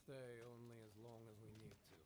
stay only as long as we need to.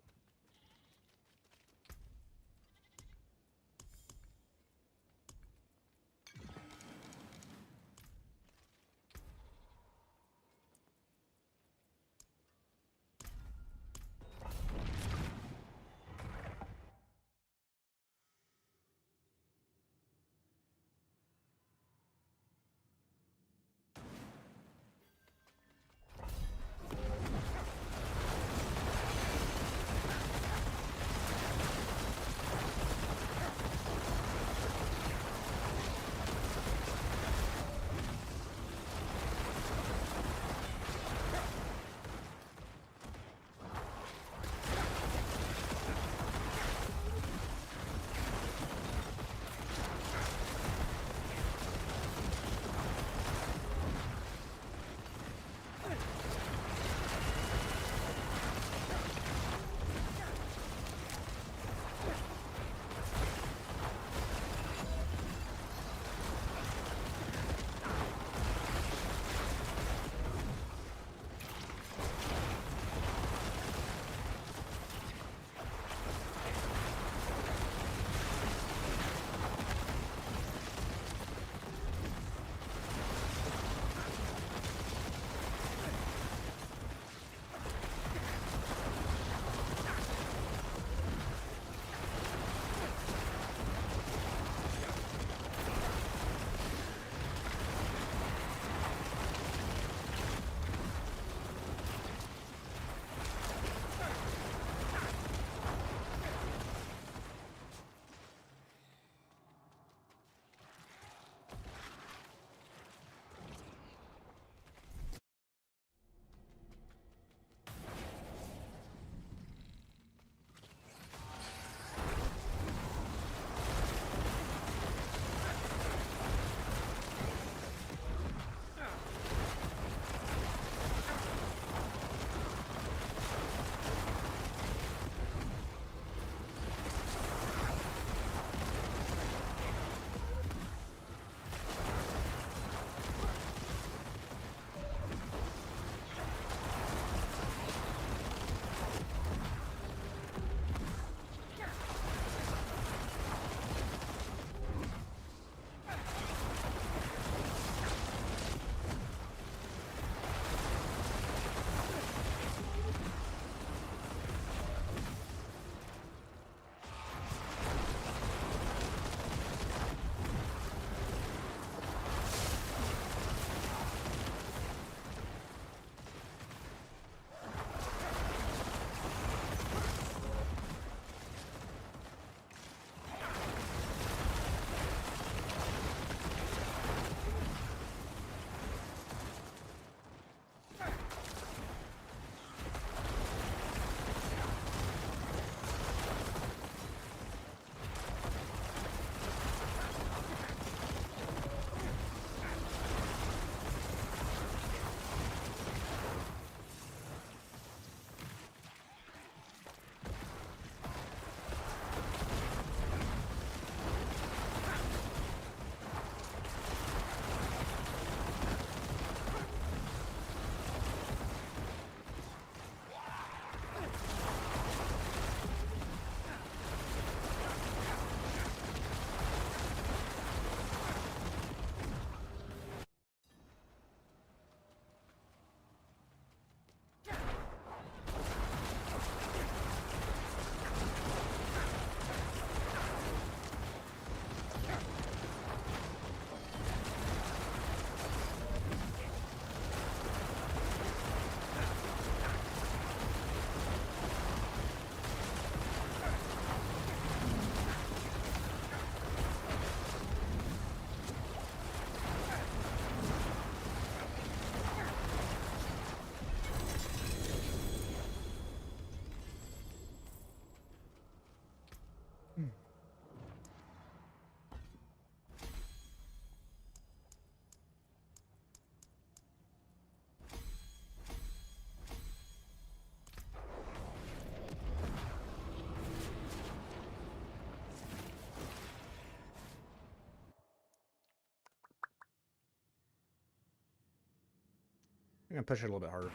I'm gonna push it a little bit harder.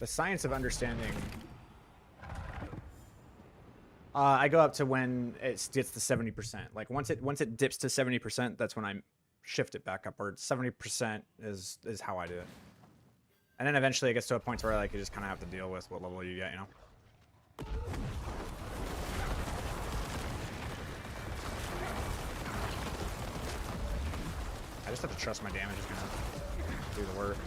The science of understanding. I go up to when it gets to 70%. Like once it dips to 70%, that's when I shift it back upwards. 70% is how I do it. And then eventually it gets to a point where like you just kind of have to deal with what level you get, you know. I just have to trust my damage is gonna do the work.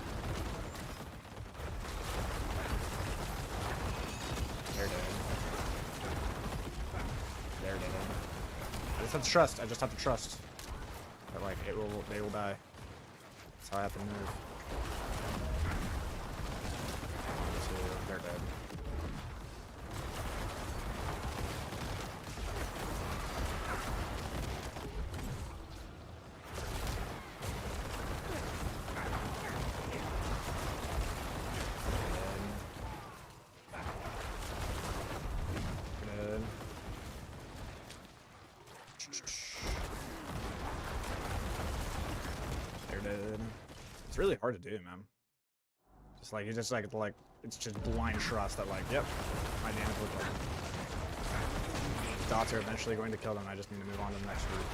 They're dead. They're dead. I just have to trust. I just have to trust that like they will die. That's how I have to move. So they're dead. It's really hard to do, man. Just like it's just blind trust that like, yep, my damage will kill them. Dots are eventually going to kill them. I just need to move on to the next route.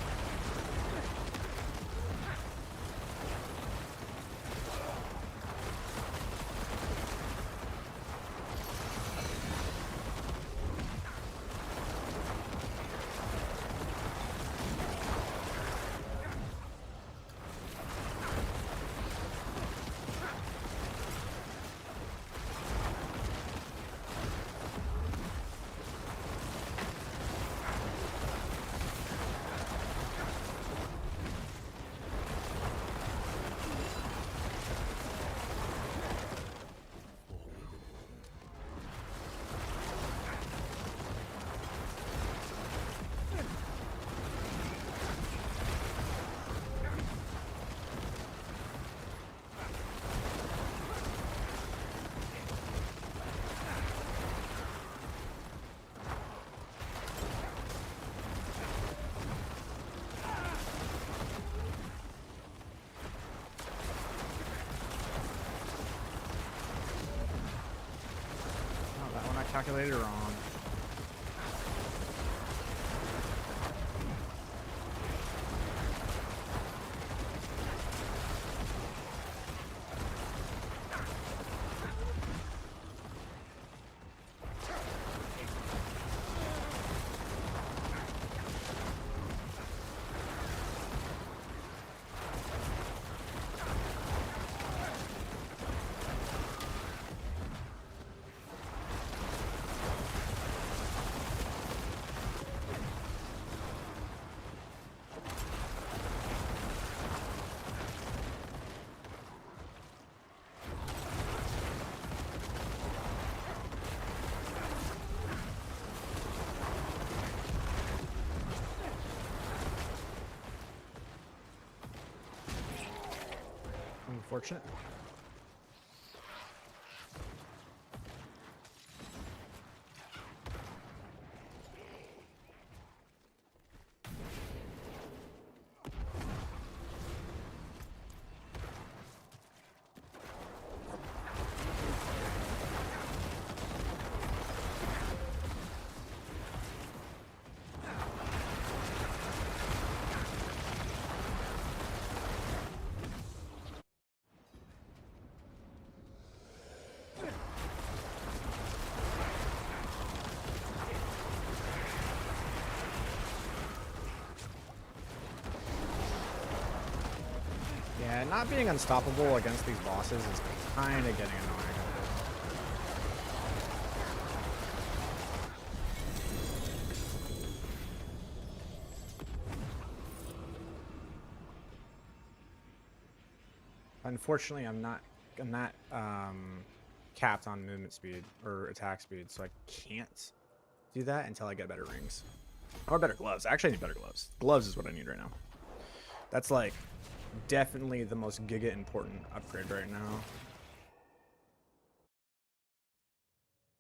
Calculated wrong. Unfortunate. Yeah, not being unstoppable against these bosses is kind of getting annoying. Unfortunately, I'm not capped on movement speed or attack speed, so I can't do that until I get better rings. Or better gloves. Actually, I need better gloves. Gloves is what I need right now. That's like definitely the most giga important upgrade right now.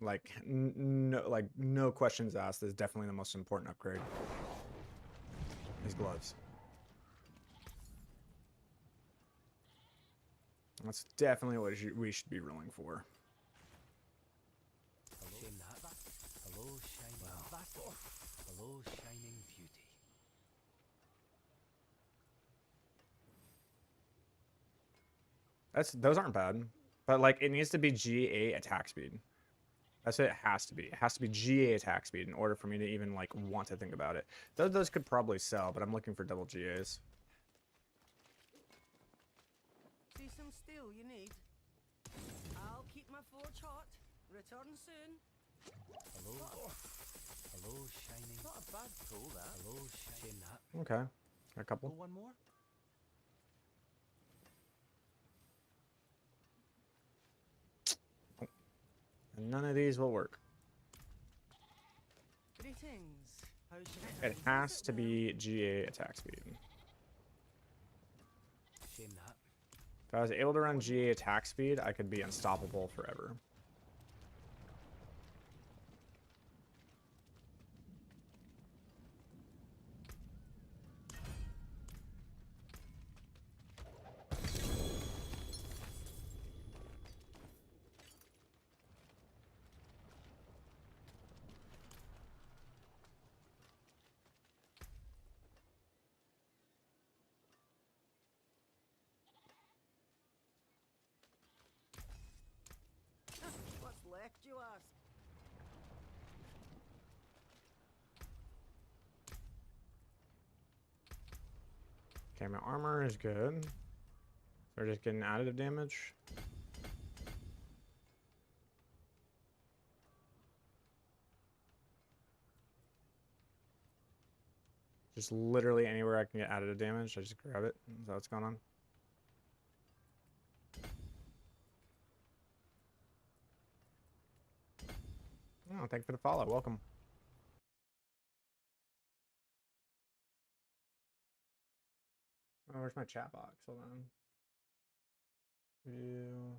Like no questions asked. Is definitely the most important upgrade. These gloves. That's definitely what we should be rolling for. Hello, shining beauty. Those aren't bad, but like it needs to be GA attack speed. That's what it has to be. It has to be GA attack speed in order for me to even like want to think about it. Those could probably sell, but I'm looking for double GAs. See some steel you need? I'll keep my forge hot. Return soon. Hello. Hello, shining. Not a bad pull, that. Hello, shame that. Okay, a Go couple. one more. And none of these will work. Greetings. How's your It has to be GA attack speed. Shame that. If I was able to run GA attack speed, I could be unstoppable forever. What's left, you ask? Okay, my armor is good. We're just getting additive damage. Just literally anywhere I can get additive damage, I just grab it. Is that what's going on? Oh, thank you for the follow. Welcome. Oh, where's my chat box? Hold on. View.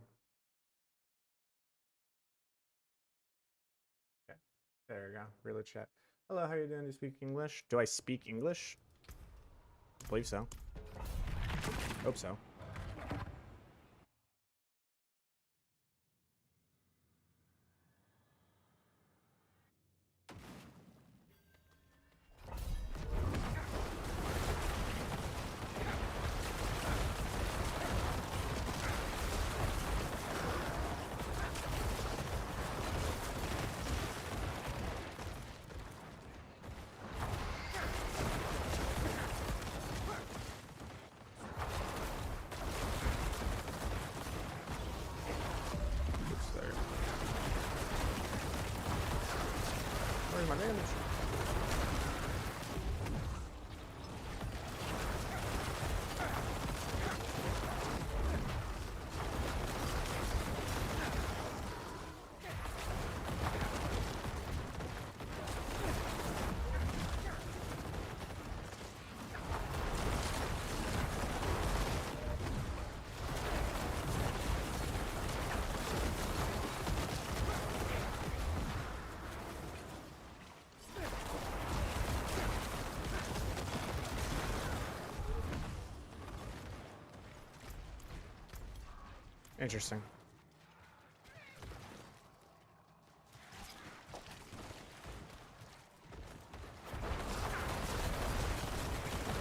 Okay. There we go. Reload chat. Hello, how you doing? Do you speak English? Do I speak English? I believe so. Hope so. Oops, there. Where's my damage? Interesting.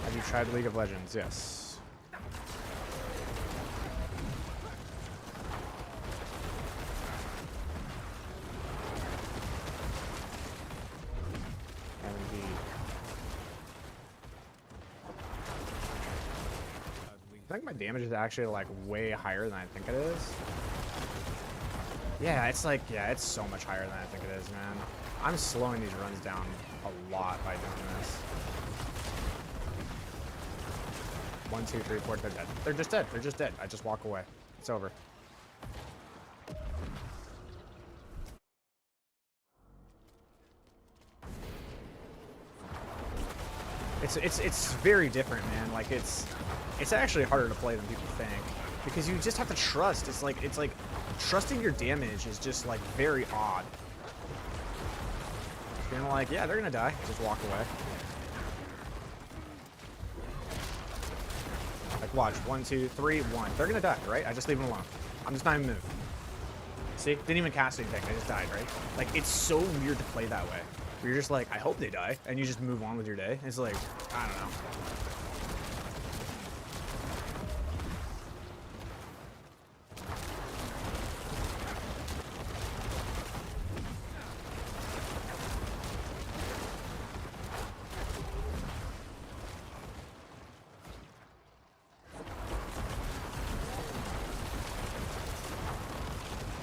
Have you tried League of Legends? Yes. And indeed. I think my damage is actually like way higher than I think it is. Yeah, it's like, yeah, it's so much higher than I think it is, man. I'm slowing these runs down a lot by doing this. 1, 2, 3, 4, they're dead. They're just dead. They're just dead. I just walk away. It's over. It's very different, man. Like it's actually harder to play than people think because you just have to trust. It's like trusting your damage is just like very odd. You're like, yeah, they're gonna die. Just walk away. Like watch, 1, 2, 3, 1. They're gonna die, right? I just leave them alone. I'm just not even moving. See, didn't even cast anything. I just died, right? Like it's so weird to play that way. where you're just like, I hope they die, and you just move on with your day. It's like, I don't know.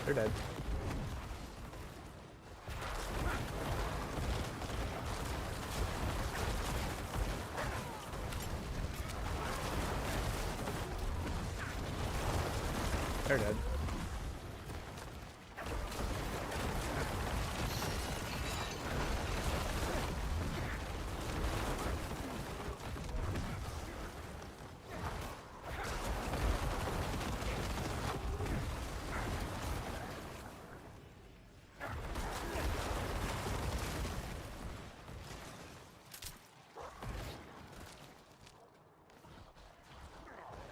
They're dead. They're dead.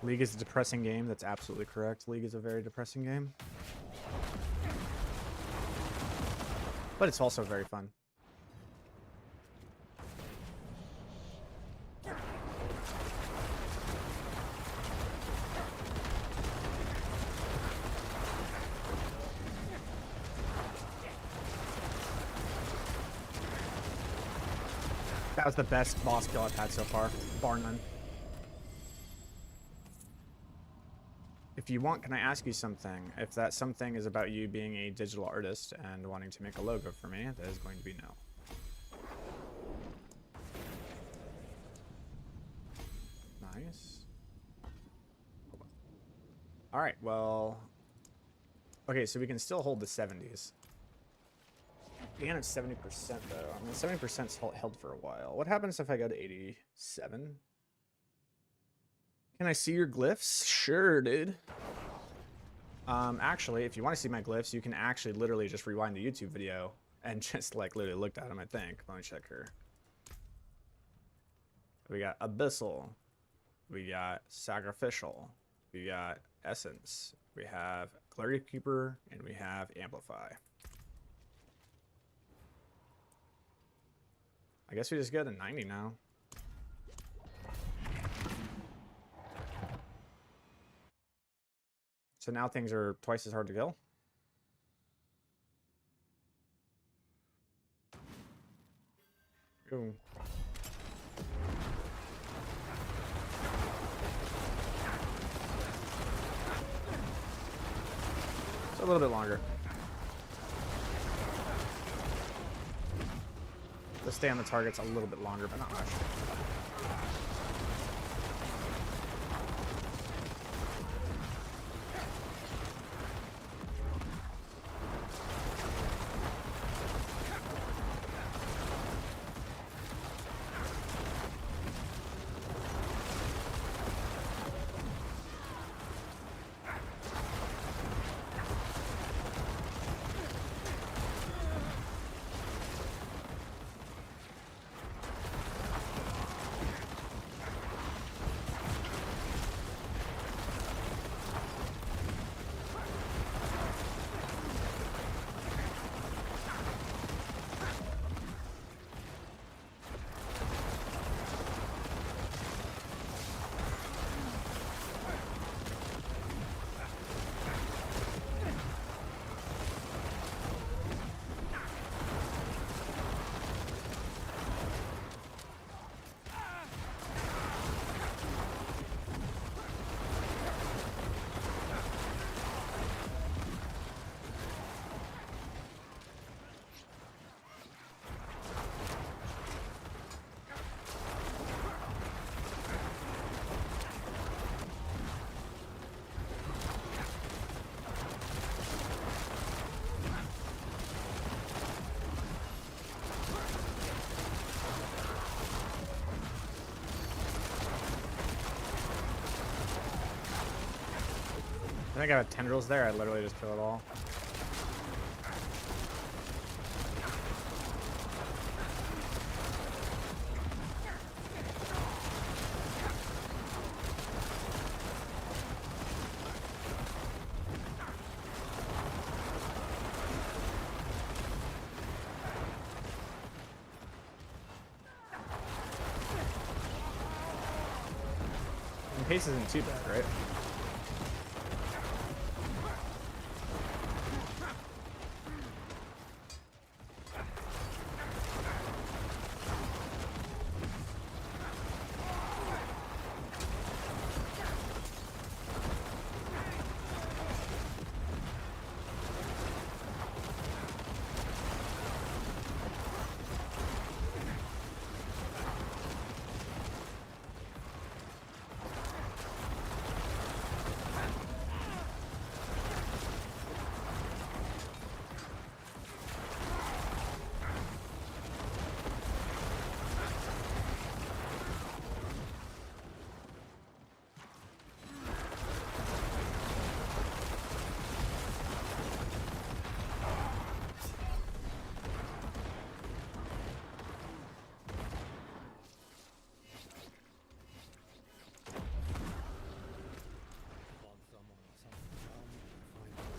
League is a depressing game. That's absolutely correct. League is a very depressing game. But it's also very fun. That was the best boss kill I've had so far, bar none. If you want, can I ask you something? If that something is about you being a digital artist and wanting to make a logo for me, that is going to be no. Nice. All right, well... Okay, so we can still hold the 70s. And it's 70% though. I mean, 70%'s held for a while. What happens if I go to 87? Can I see your glyphs? Sure, dude. Actually, if you want to see my glyphs, you can actually literally just rewind the YouTube video and just like literally looked at them, I think. Let me check here. We got Abyssal. We got Sacrificial. We got Essence. We have Clarity Keeper, and we have Amplify. I guess we just go to 90 now. So now things are twice as hard to kill. Ooh. It's a little bit longer. Let's stay on the targets a little bit longer, but not much. I think I have tendrils there. I literally just kill it all. pace isn't too bad, right?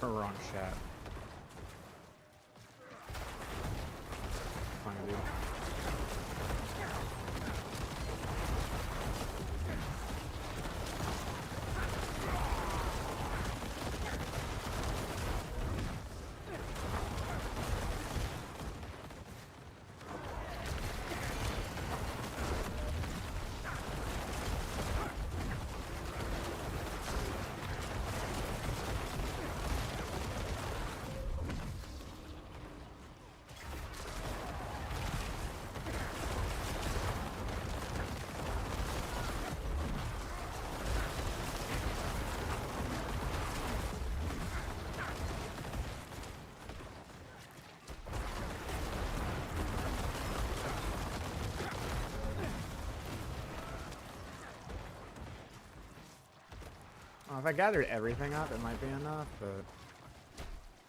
We're on chat. Fine, dude. If I gathered everything up, it might be enough, but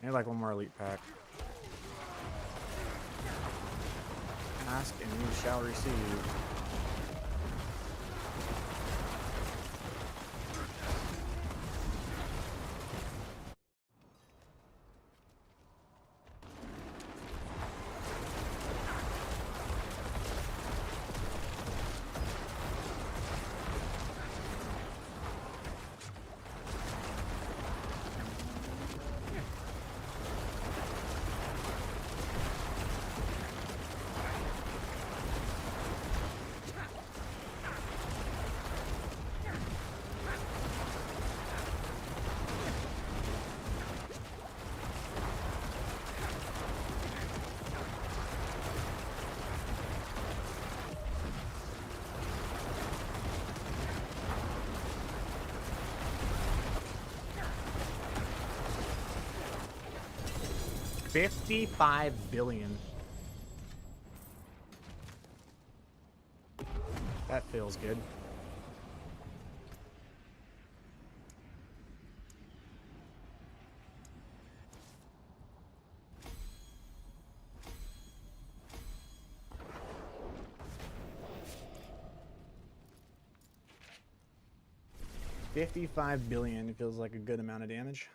maybe like one more elite pack. Ask and you shall receive. $55 billion. That feels good. $55 billion feels like a good amount of damage.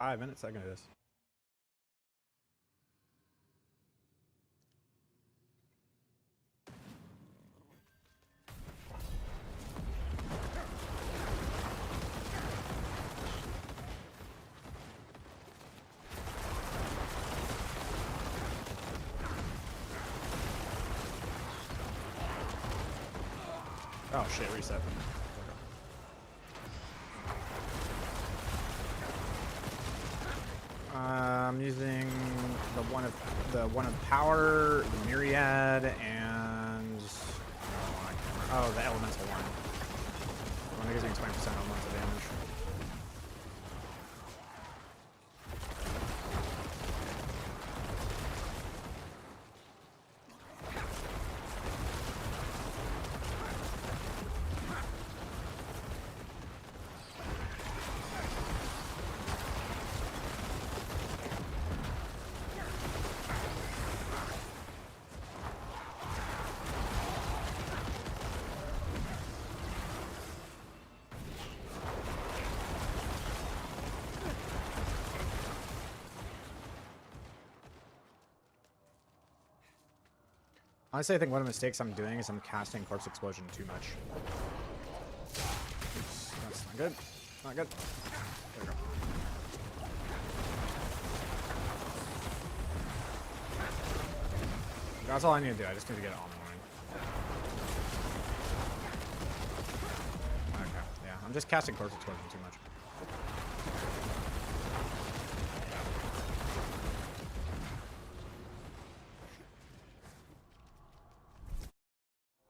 Five minutes, I can do this. Oh shit, reset. I'm using the one of power, the myriad, and Oh, the elemental one. The one that gives me 20% elemental damage. Honestly, I think one of the mistakes I'm doing is I'm casting Corpse Explosion too much. Oops, that's not good. Not good. There we go. That's all I need to do. I just need to get it on the line. Okay, yeah. I'm just casting Corpse Explosion too much.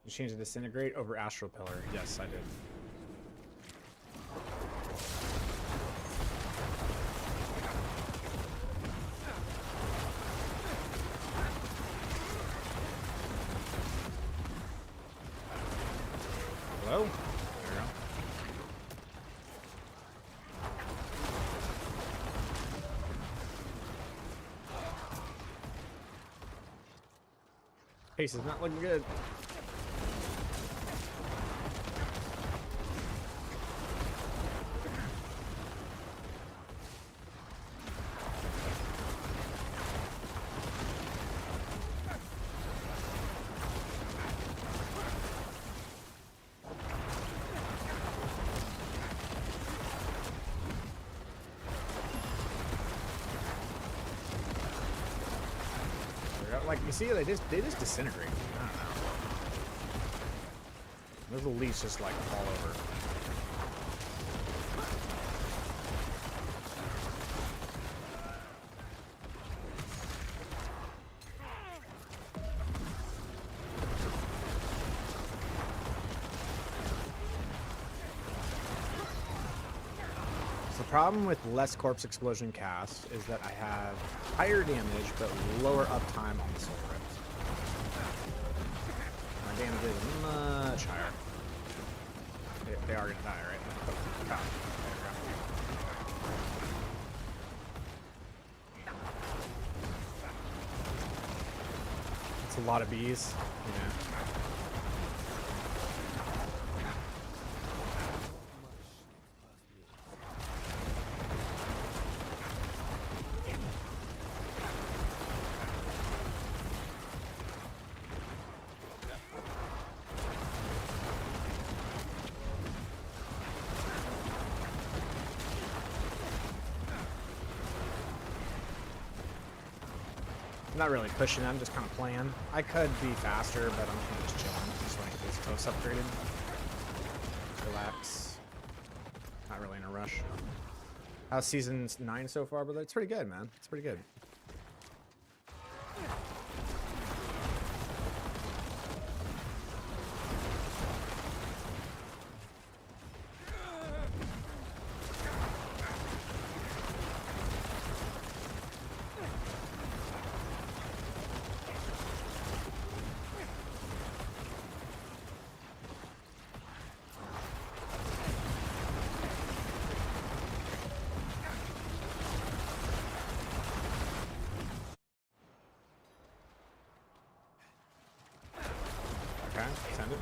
You changed the Disintegrate over Astral Pillar. Yes, I did. Hello? There we go. Pace is not looking good. Like, you see, they just disintegrate. I don't know. Those little leaves just like fall over. The problem with less Corpse Explosion cast is that I have higher damage but lower uptime on the Soul Rift. My damage is much higher. They are gonna die, right? God. There we go. It's a lot of bees. Yeah. I'm not really pushing, I'm just kind of playing. I could be faster, but I'm kind of just chilling. Just waiting for this toast upgraded. Relax. Not really in a rush. How's season 9 so far, brother? It's pretty good, man. It's pretty good. Okay, send it.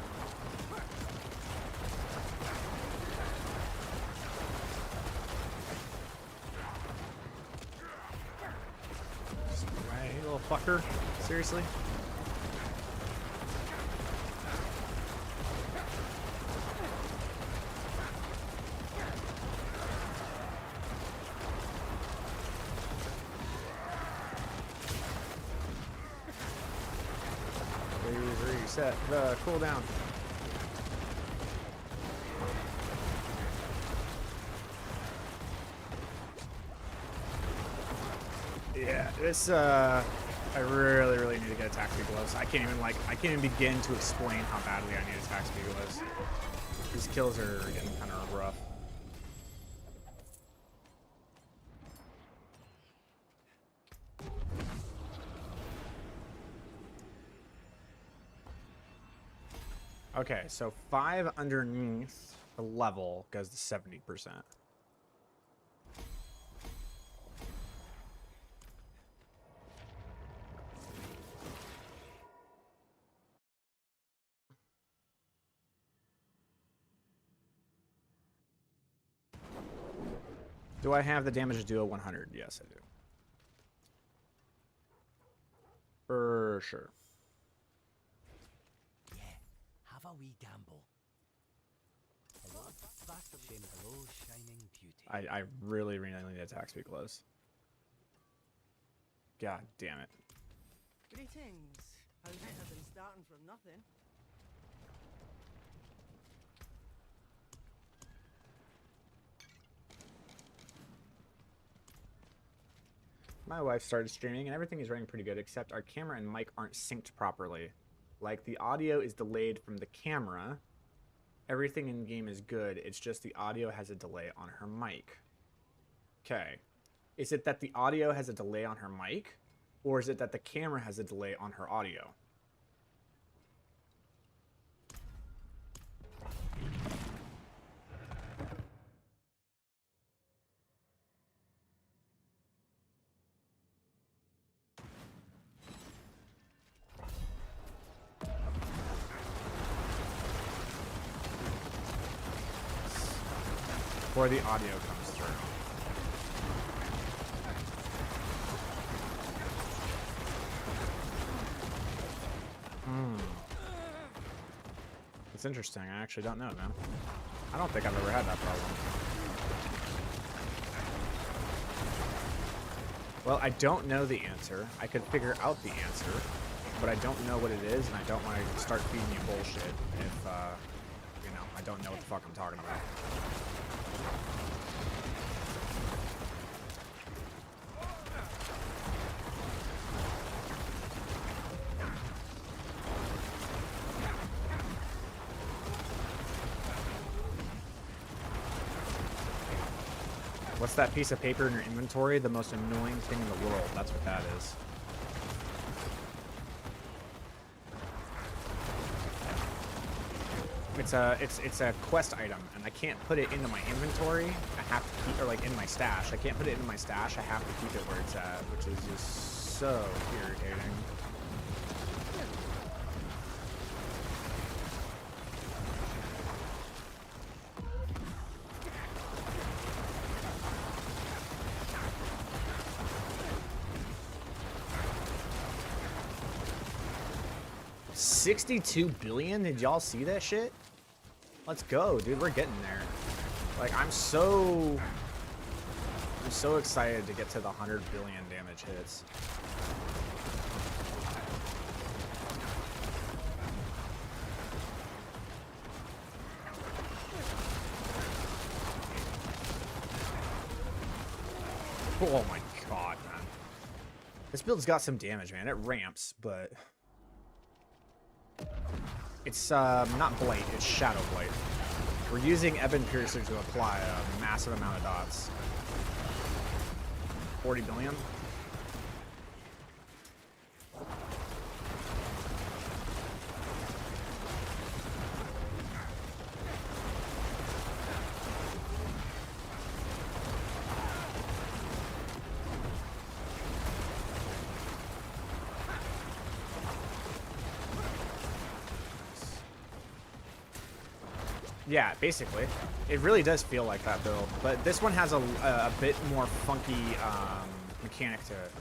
Right, you little fucker. Seriously? Reset the cooldown. Yeah, this I I really, really need to get attack speed gloves. I can't even begin to explain how badly I need attack speed gloves. These kills are getting kind of rough. Okay, so 5 underneath the level goes to 70%. Do I have the damage to do a 100? Yes, I do. For sure. Yeah, have a wee gamble. Hello, bastard shame. Hello, shining beauty. I really, really need attack speed gloves. God damn it. Greetings. How's better than starting from nothing? My wife started streaming and everything is running pretty good, except our camera and mic aren't synced properly. Like, the audio is delayed from the camera. Everything in game is good. It's just the audio has a delay on her mic. Okay. Is it that the audio has a delay on her mic? Or is it that the camera has a delay on her audio? Before the audio comes through. It's interesting. I actually don't know, man. I don't think I've ever had that problem. Well, I don't know the answer. I could figure out the answer, but I don't know what it is, and I don't want to start feeding you bullshit if, you know, I don't know what the fuck I'm talking about. What's that piece of paper in your inventory? The most annoying thing in the world. That's what that is. It's a quest item, and I can't put it into my inventory. I have to keep, or like in my stash. I can't put it in my stash. I have to keep it where it's at, which is just so irritating. $62 billion? Did y'all see that shit? Let's go, dude. We're getting there. Like, I'm so excited to get to the 100 billion damage hits. Oh my god, man. This build's got some damage, man. It ramps, but it's not Blight, it's Shadow Blight. We're using Ebon Piercer to apply a massive amount of dots. 40 billion? Yeah, basically. It really does feel like that, though. But this one has a bit more funky mechanic to it.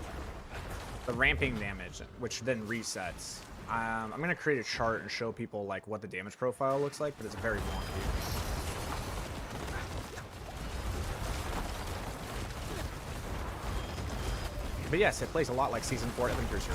The ramping damage, which then resets. I'm going to create a chart and show people like what the damage profile looks like, but it's very wonky. But yes, it plays a lot like Season 4 Ebon Piercer.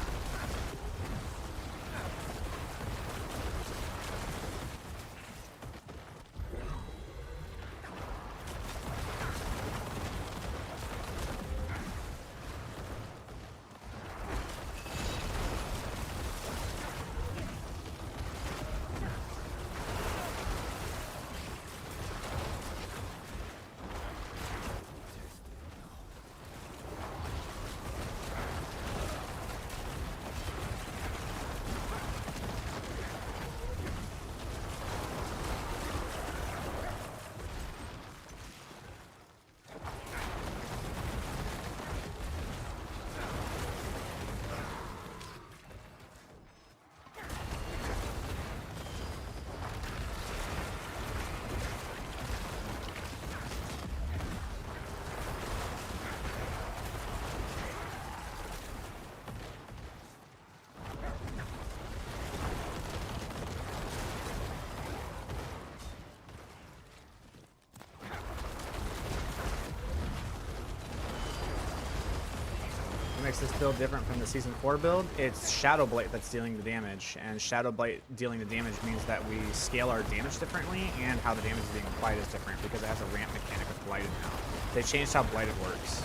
makes this build different from the Season 4 build? It's Shadow Blight that's dealing the damage, and Shadow Blight dealing the damage means that we scale our damage differently, and how the damage is being applied is different because it has a ramp mechanic with Blighted now. They changed how Blighted works,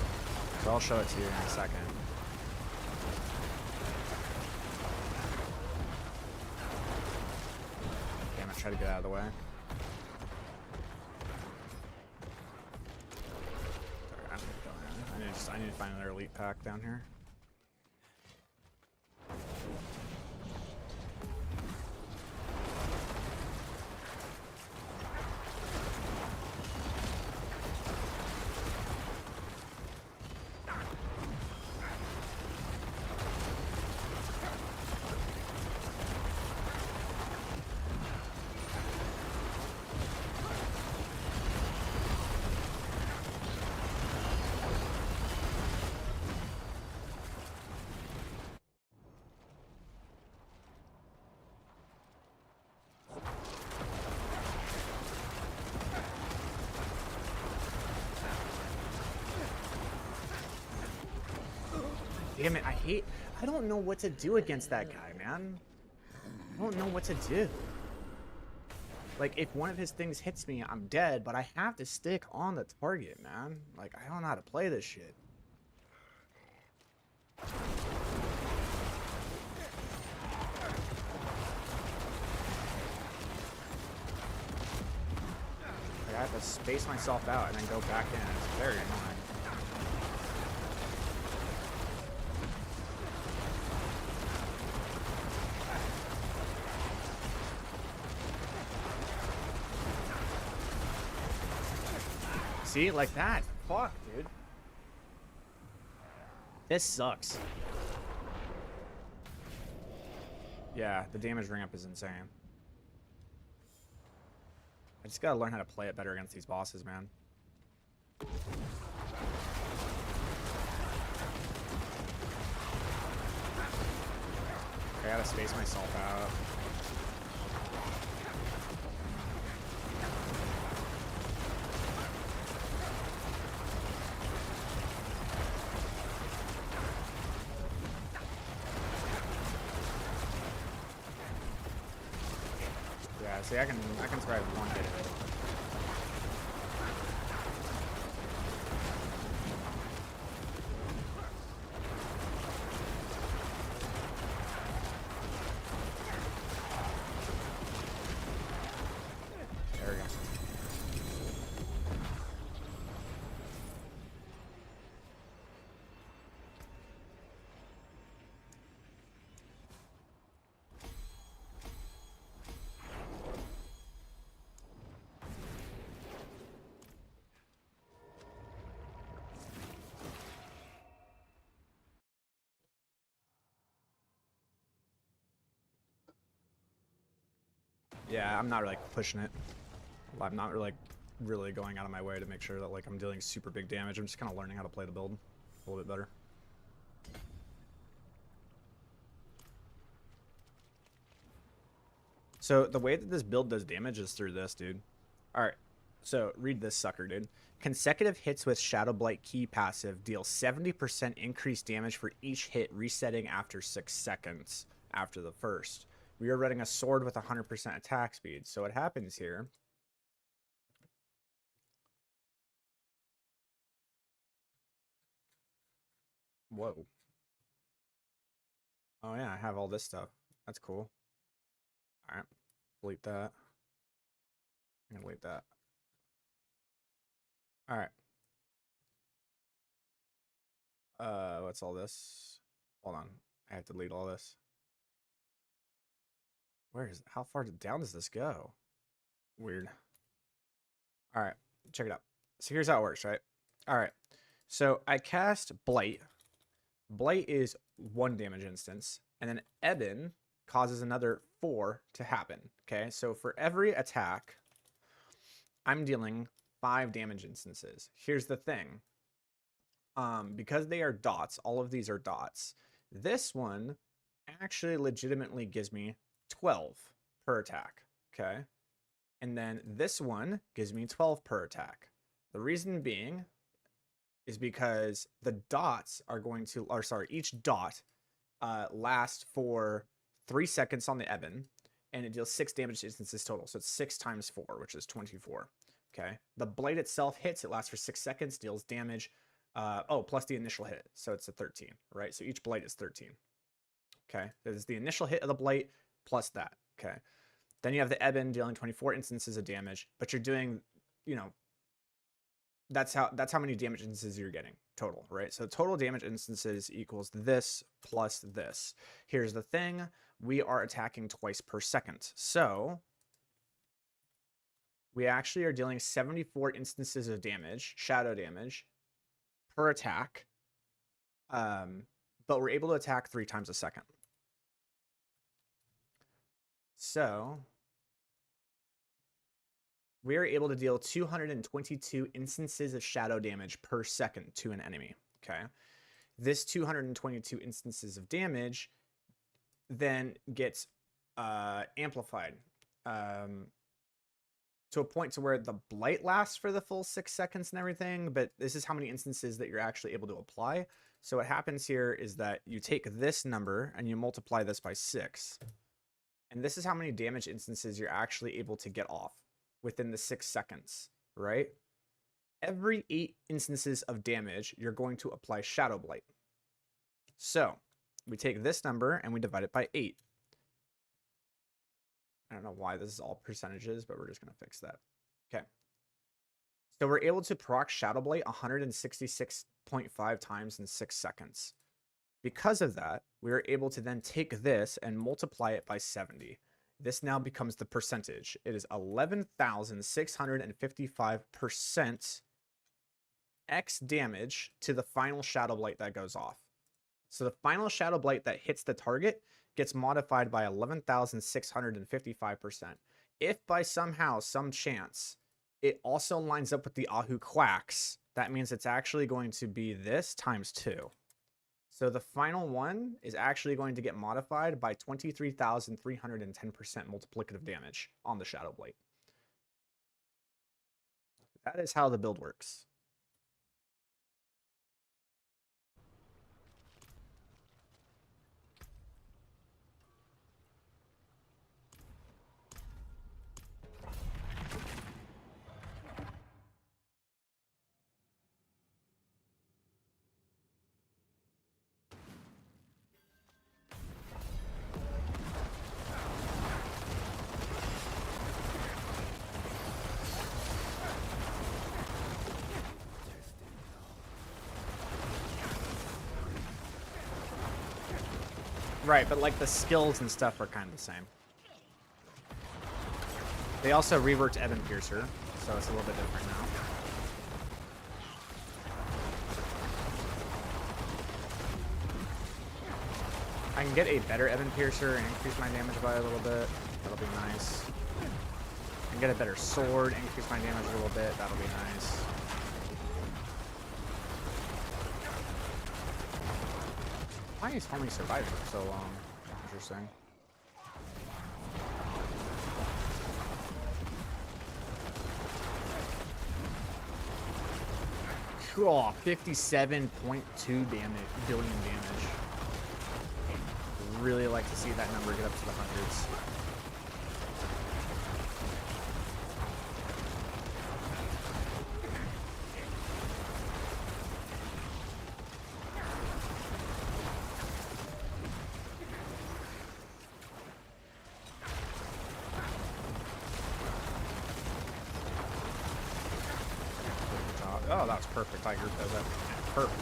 so I'll show it to you in a second. Okay, I'm gonna try to get out of the way. I need to find another elite pack down here. Damn it, I don't know what to do against that guy, man. I don't know what to do. Like, if one of his things hits me, I'm dead, but I have to stick on the target, man. Like, I don't know how to play this shit. Like, I have to space myself out and then go back in. It's very annoying. See, like that. Fuck, dude. This sucks. Yeah, the damage ramp is insane. I just gotta learn how to play it better against these bosses, man. I gotta space myself out. See, I can survive one hit of it. There we go. Yeah, I'm not like pushing it. I'm not really going out of my way to make sure that like I'm dealing super big damage. I'm just kind of learning how to play the build a little bit better. So the way that this build does damage is through this, dude. All right, so read this sucker, dude. Consecutive hits with Shadow Blight key passive deal 70% increased damage for each hit, resetting after 6 seconds after the first. We are running a sword with 100% attack speed. So what happens here? Whoa. Oh yeah, I have all this stuff. That's cool. All right, delete that. I'm gonna delete that. All right. What's all this? Hold on, I have to delete all this. How far down does this go? Weird. All right, check it out. So here's how it works, right? All right, so I cast Blight. Blight is 1 damage instance, and then Eben causes another 4 to happen. Okay, so for every attack, I'm dealing 5 damage instances. Here's the thing. Because they are dots, all of these are dots. This one actually legitimately gives me 12 per attack, okay? And then this one gives me 12 per attack. The reason being is because the dots are going to, or sorry, each dot lasts for 3 seconds on the Eben, and it deals 6 damage instances total. So it's 6 times 4, which is 24. Okay. The blade itself hits, it lasts for 6 seconds, deals damage. Plus the initial hit. So it's a 13, right? So each blade is 13. Okay. That is the initial hit of the blade plus that. Okay. Then you have the Eben dealing 24 instances of damage, but you're doing, you know, that's how many damage instances you're getting total, right? So total damage instances equals this plus this. Here's the thing. We are attacking twice per second. So we actually are dealing 74 instances of damage, shadow damage, per attack. But we're able to attack 3 times a second. So we are able to deal 222 instances of shadow damage per second to an enemy. Okay. This 222 instances of damage then gets amplified to a point to where the blight lasts for the full 6 seconds and everything, but this is how many instances that you're actually able to apply. So what happens here is that you take this number and you multiply this by 6. And this is how many damage instances you're actually able to get off within the 6 seconds, right? Every 8 instances of damage, you're going to apply Shadow Blight. So we take this number and we divide it by 8. I don't know why this is all percentages, but we're just going to fix that. Okay. So we're able to proc Shadow Blight 166.5 times in 6 seconds. Because of that, we are able to then take this and multiply it by 70. This now becomes the percentage. It is 11,655% X damage to the final Shadow Blight that goes off. So the final Shadow Blight that hits the target gets modified by 11,655%. If by somehow, some chance, it also lines up with the Ahu Quacks, that means it's actually going to be this times 2. So the final one is actually going to get modified by 23,310% multiplicative damage on the Shadow Blight. That is how the build works. Right, but like the skills and stuff are kind of the same. They also reworked Eben Piercer, so it's a little bit different now. I can get a better Eben Piercer and increase my damage by a little bit. That'll be nice. I can get a better sword, increase my damage a little bit. That'll be nice. Why is only surviving for so long? Interesting. Cool. 57.2 billion damage. Really like to see that number get up to the hundreds. Oh, that was perfect. I agree with that. Perfect.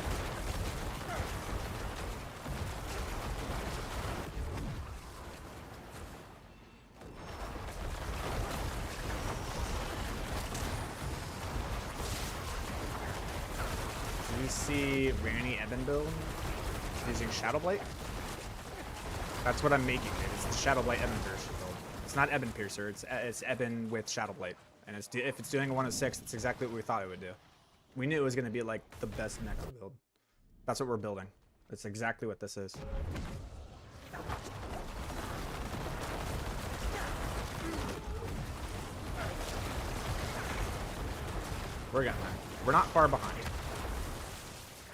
Do you see Ranny Eben build using Shadow Blight? That's what I'm making it. It's the Shadow Blight Eben Piercer build. It's not Eben Piercer. It's Eben with Shadow Blight. And if it's doing a 1 of 6, it's exactly what we thought it would do. We knew it was going to be like the best Necro build. That's what we're building. That's exactly what this is. We're getting there. We're not far behind.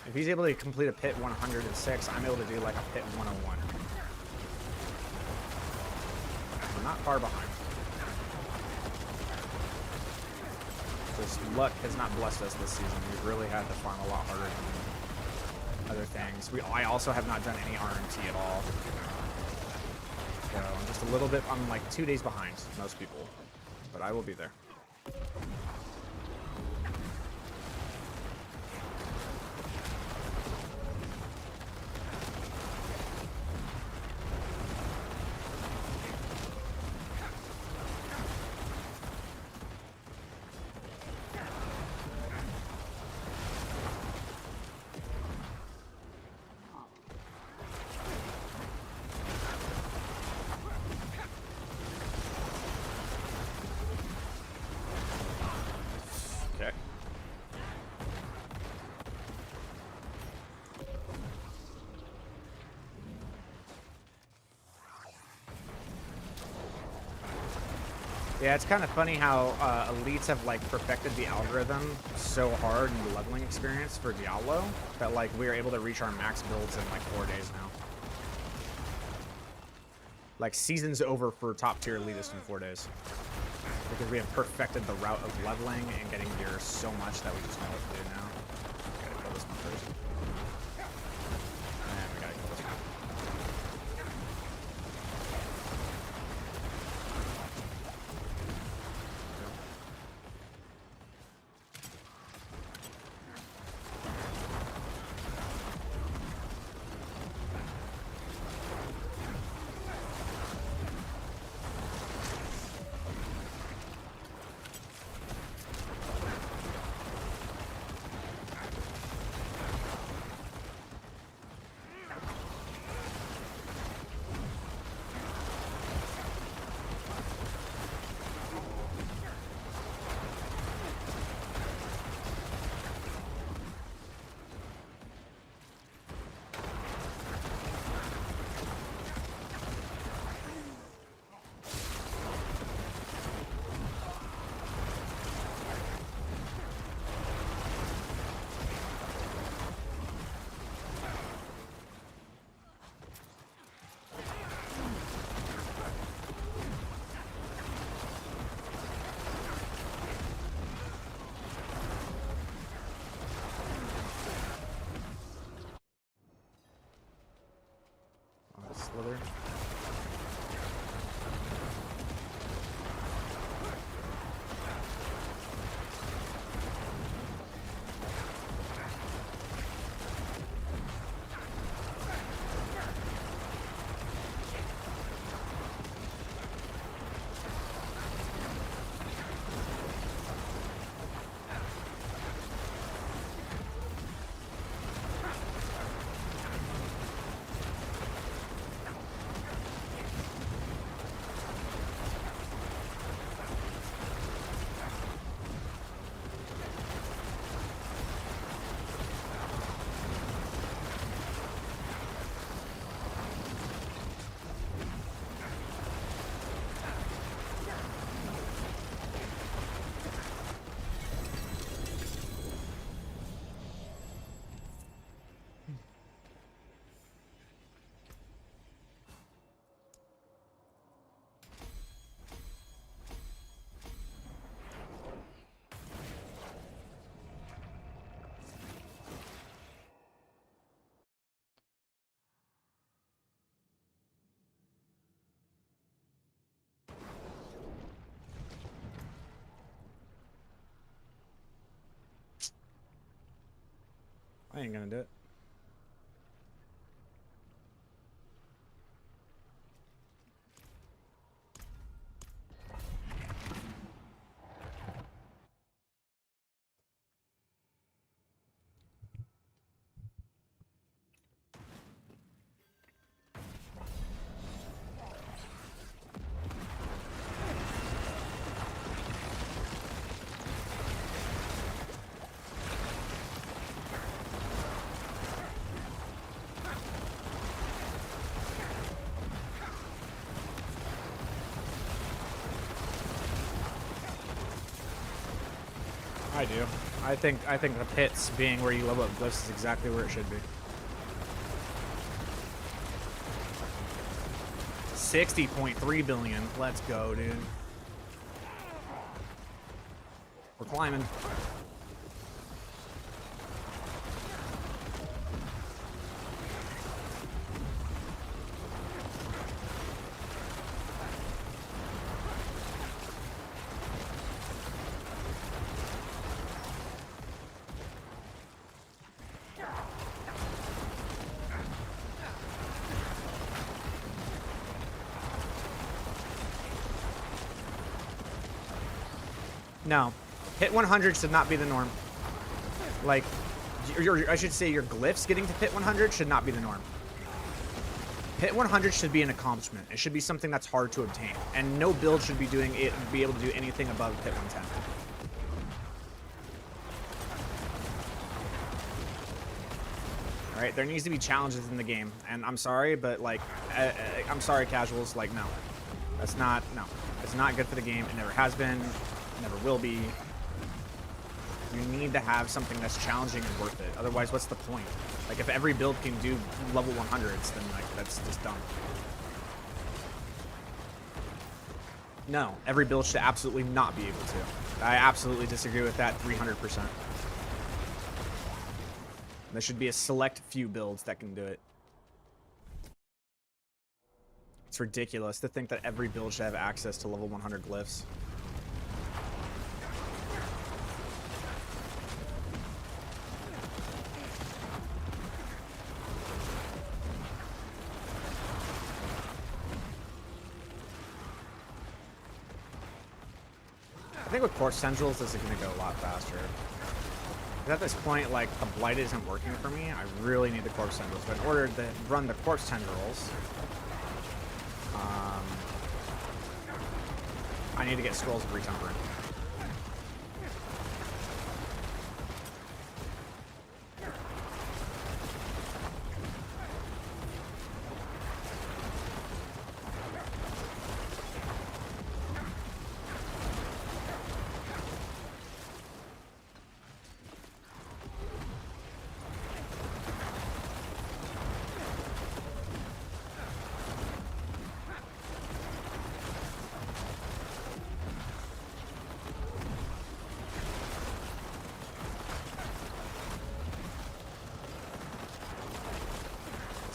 If he's able to complete a pit 106, I'm able to do like a pit 101. We're not far behind. Just luck has not blessed us this season. We've really had to farm a lot harder than other things. I also have not done any RMT at all. So I'm just a little bit, I'm like 2 days behind most people, but I will be there. Okay. Yeah, it's kind of funny how elites have like perfected the algorithm so hard in the leveling experience for Diablo that like we are able to reach our max builds in like 4 days now. Like season's over for top tier elitist in 4 days because we have perfected the route of leveling and getting gear so much that we just know what to do now. Gotta kill this one first. And we gotta kill this one. Slither. I ain't gonna do it. I do. I think the pits being where you level up glyphs is exactly where it should be. 60.3 billion. Let's go, dude. We're climbing. No, hit 100 should not be the norm. Like, I should say your glyphs getting to pit 100 should not be the norm. Pit 100 should be an accomplishment. It should be something that's hard to obtain, and no build should be able to do anything above pit 110. All right, there needs to be challenges in the game, and I'm sorry, but like, I'm sorry, casuals. Like, no, that's not it's not good for the game. It never has been. Never will be. You need to have something that's challenging and worth it. Otherwise, what's the point? Like, if every build can do level 100s, then like that's just dumb. No, every build should absolutely not be able to. I absolutely disagree with that 300%. There should be a select few builds that can do it. It's ridiculous to think that every build should have access to level 100 glyphs. I think with Corpse Tendrils, this is going to go a lot faster. At this point, like, the Blight isn't working for me. I really need the Corpse Tendrils. But in order to run the Corpse Tendrils, I need to get Scrolls of Retemperance.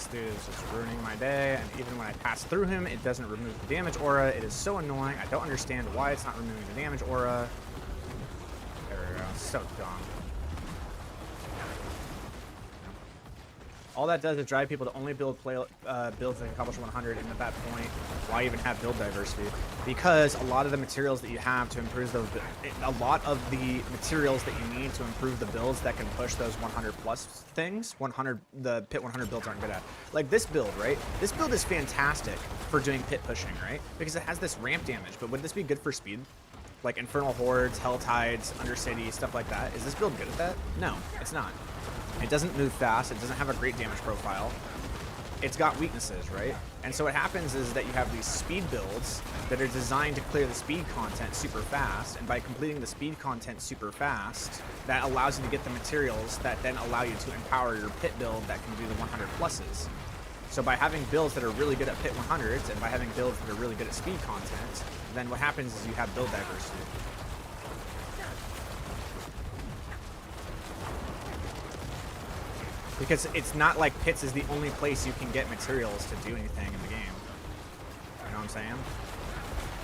Dude is just ruining my day, and even when I pass through him, it doesn't remove the damage aura. It is so annoying. I don't understand why it's not removing the damage aura. There we go. So dumb. All that does is drive people to only build builds that accomplish 100, and at that point, why even have build diversity? Because a lot of the materials that you have to improve those, a lot of the materials that you need to improve the builds that can push those 100 plus things, the pit 100 builds aren't good at. Like this build, right? This build is fantastic for doing pit pushing, right? Because it has this ramp damage, but would this be good for speed? Like Infernal Hordes, Hell Tides, Undercity, stuff like that. Is this build good at that? No, it's not. It doesn't move fast. It doesn't have a great damage profile. It's got weaknesses, right? And so what happens is that you have these speed builds that are designed to clear the speed content super fast, and by completing the speed content super fast, that allows you to get the materials that then allow you to empower your pit build that can do the 100 pluses. So by having builds that are really good at pit 100s, and by having builds that are really good at speed content, then what happens is you have build diversity. Because it's not like pits is the only place you can get materials to do anything in the game. You know what I'm saying?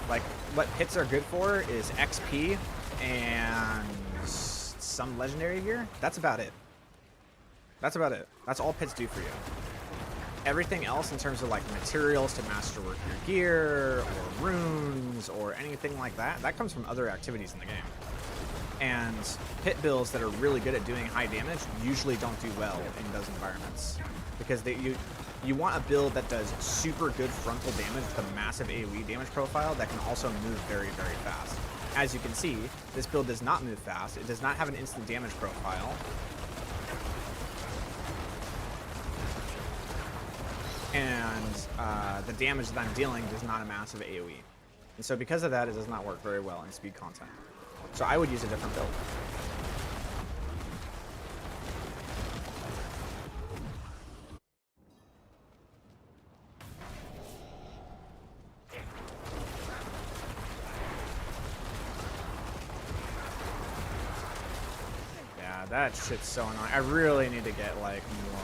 Like, what pits are good for is XP and some legendary gear. That's about it. That's about it. That's all pits do for you. Everything else in terms of like materials to masterwork your gear or runes or anything like that, that comes from other activities in the game. And pit builds that are really good at doing high damage usually don't do well in those environments, because you want a build that does super good frontal damage with a massive AoE damage profile that can also move very, very fast. As you can see, this build does not move fast. It does not have an instant damage profile. And the damage that I'm dealing is not a massive AoE. And so because of that, it does not work very well in speed content. So I would use a different build. that shit's so annoying. I really need to get like more.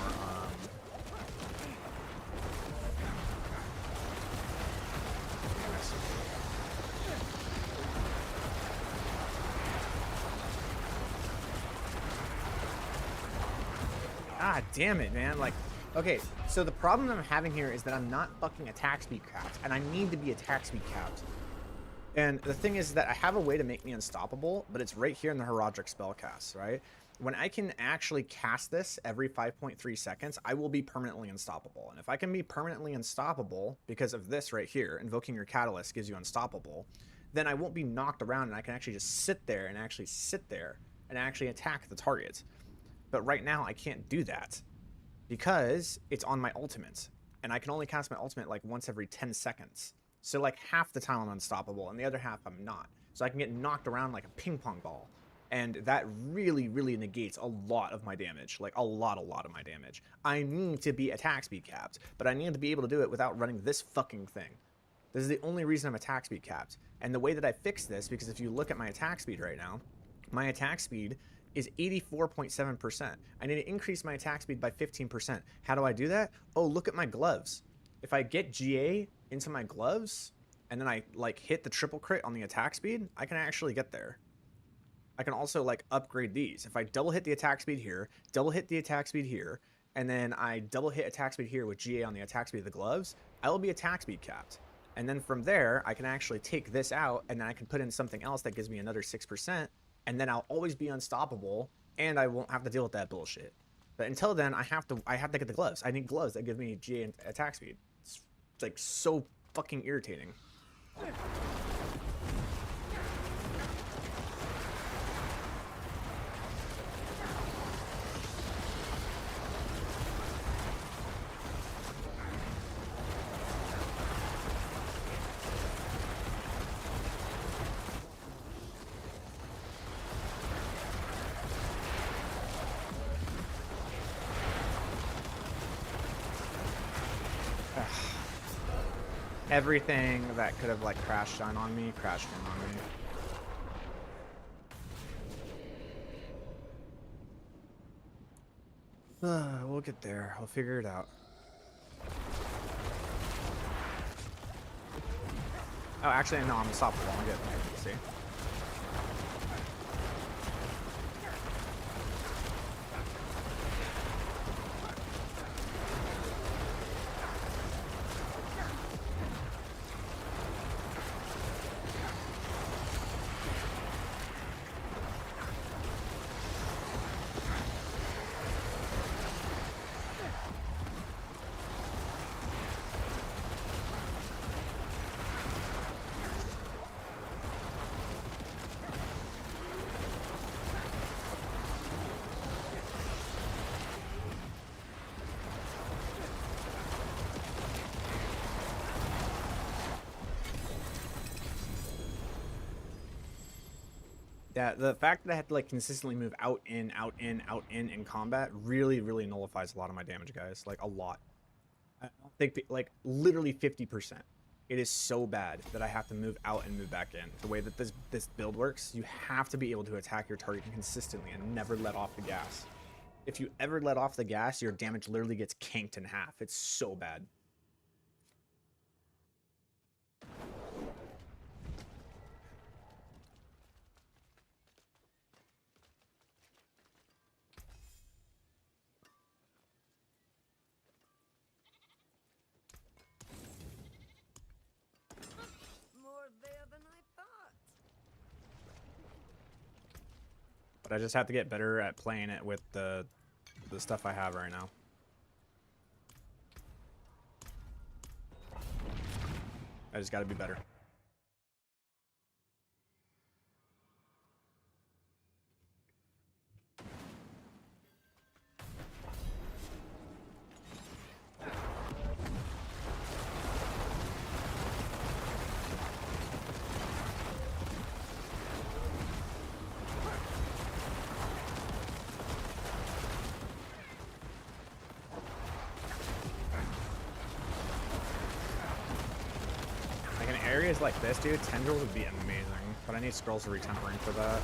God damn it, man. Like, okay, so the problem I'm having here is that I'm not fucking attack speed capped, and I need to be attack speed capped. And the thing is that I have a way to make me unstoppable, but it's right here in the Heraldric spellcast, right? When I can actually cast this every 5.3 seconds, I will be permanently unstoppable. And if I can be permanently unstoppable because of this right here, invoking your catalyst gives you unstoppable, then I won't be knocked around and I can actually just sit there and actually attack the target. But right now I can't do that because it's on my ultimate, and I can only cast my ultimate like once every 10 seconds. So like half the time I'm unstoppable and the other half I'm not. So I can get knocked around like a ping pong ball. And that really, really negates a lot of my damage. Like a lot of my damage. I need to be attack speed capped, but I need to be able to do it without running this fucking thing. This is the only reason I'm attack speed capped. And the way that I fix this, because if you look at my attack speed right now, my attack speed is 84.7%. I need to increase my attack speed by 15%. How do I do that? Oh, look at my gloves. If I get GA into my gloves and then I like hit the triple crit on the attack speed, I can actually get there. I can also like upgrade these. If I double hit the attack speed here, double hit the attack speed here, and then I double hit attack speed here with GA on the attack speed of the gloves, I will be attack speed capped. And then from there, I can actually take this out and then I can put in something else that gives me another 6%, and then I'll always be unstoppable and I won't have to deal with that bullshit. But until then, I have to get the gloves. I need gloves that give me GA and attack speed. It's like so fucking irritating. Everything that could have like crashed in on me, crashed in on me. We'll get there. We'll figure it out. Oh, actually, no, I'm unstoppable. I'm good. See? Yeah, the fact that I have to like consistently move out in combat really, really nullifies a lot of my damage, guys. Like a lot. I don't think like literally 50%. It is so bad that I have to move out and move back in. The way that this build works, you have to be able to attack your target consistently and never let off the gas. If you ever let off the gas, your damage literally gets canked in half. It's so bad. But I just have to get better at playing it with the stuff I have right now. I just got to be better. Areas like this, dude, tendrils would be amazing, but I need scrolls of retempering for that.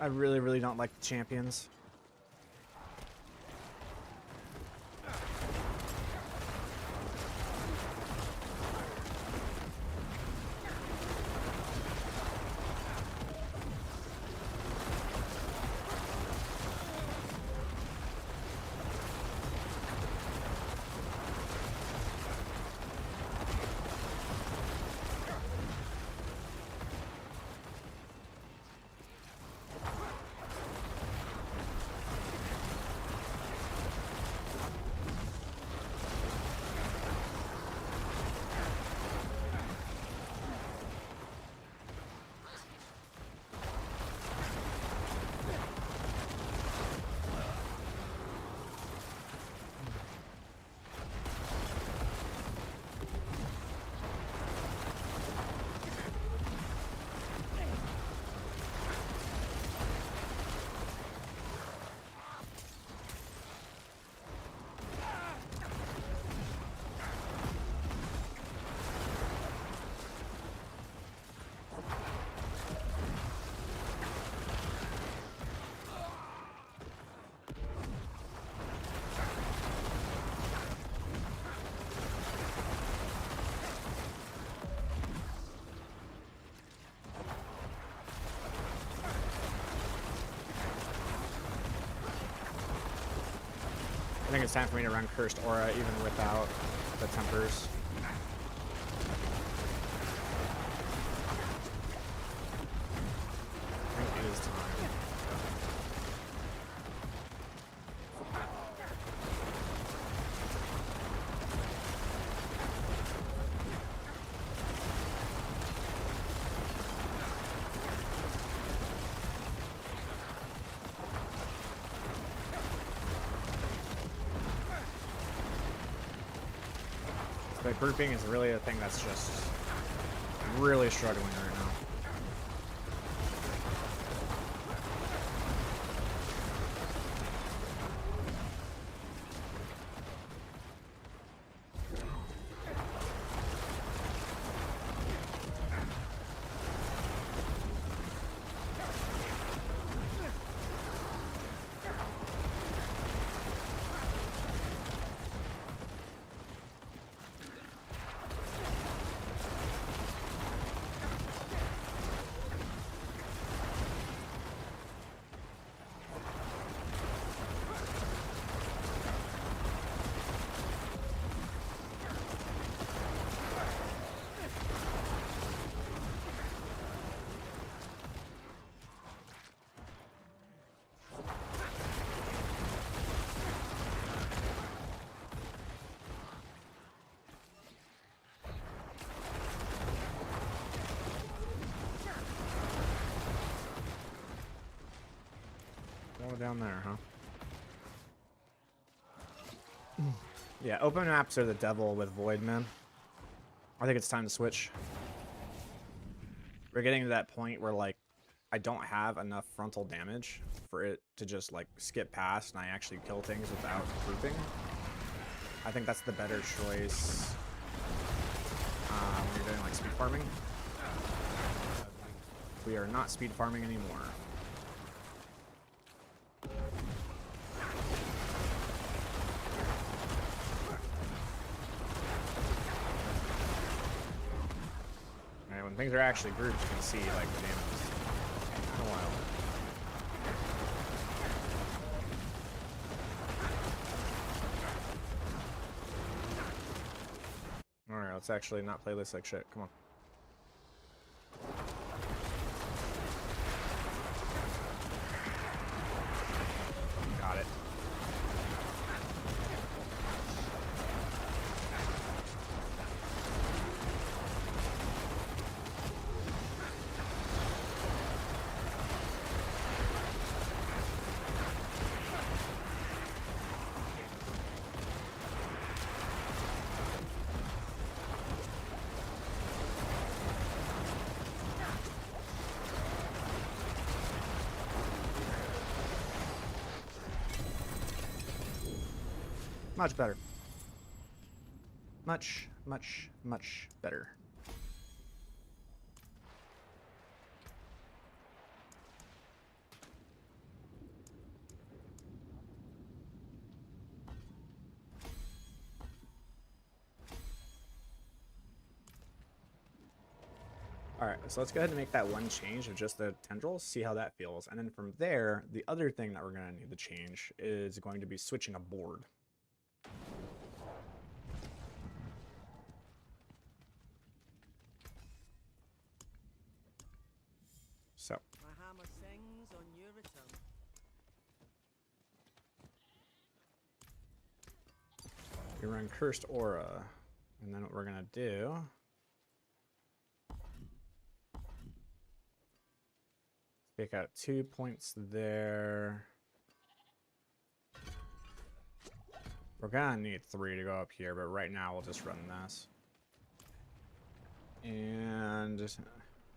I really, really don't like the champions. I think it's time for me to run Cursed Aura even without the Tempers. I think it is time. But grouping is really a thing that's just really struggling right now. Down there, huh? Yeah, open maps are the devil with Void, man. I think it's time to switch. We're getting to that point where, like, I don't have enough frontal damage for it to just, like, skip past and I actually kill things without grouping. I think that's the better choice when you're doing, like, speed farming. We are not speed farming anymore. When things are actually grouped, you can see like the damage is kind of wild. Alright, let's actually not play this like shit. Come on. Got it. Much better. Much, much, much better. Alright, so let's go ahead and make that one change of just the tendrils, see how that feels. And then from there, the other thing that we're going to need to change is going to be switching a board. So, My hammer sings on your return. we run Cursed Aura, and then what we're going to do... Take out 2 points there. We're gonna need 3 to go up here, but right now we'll just run this. And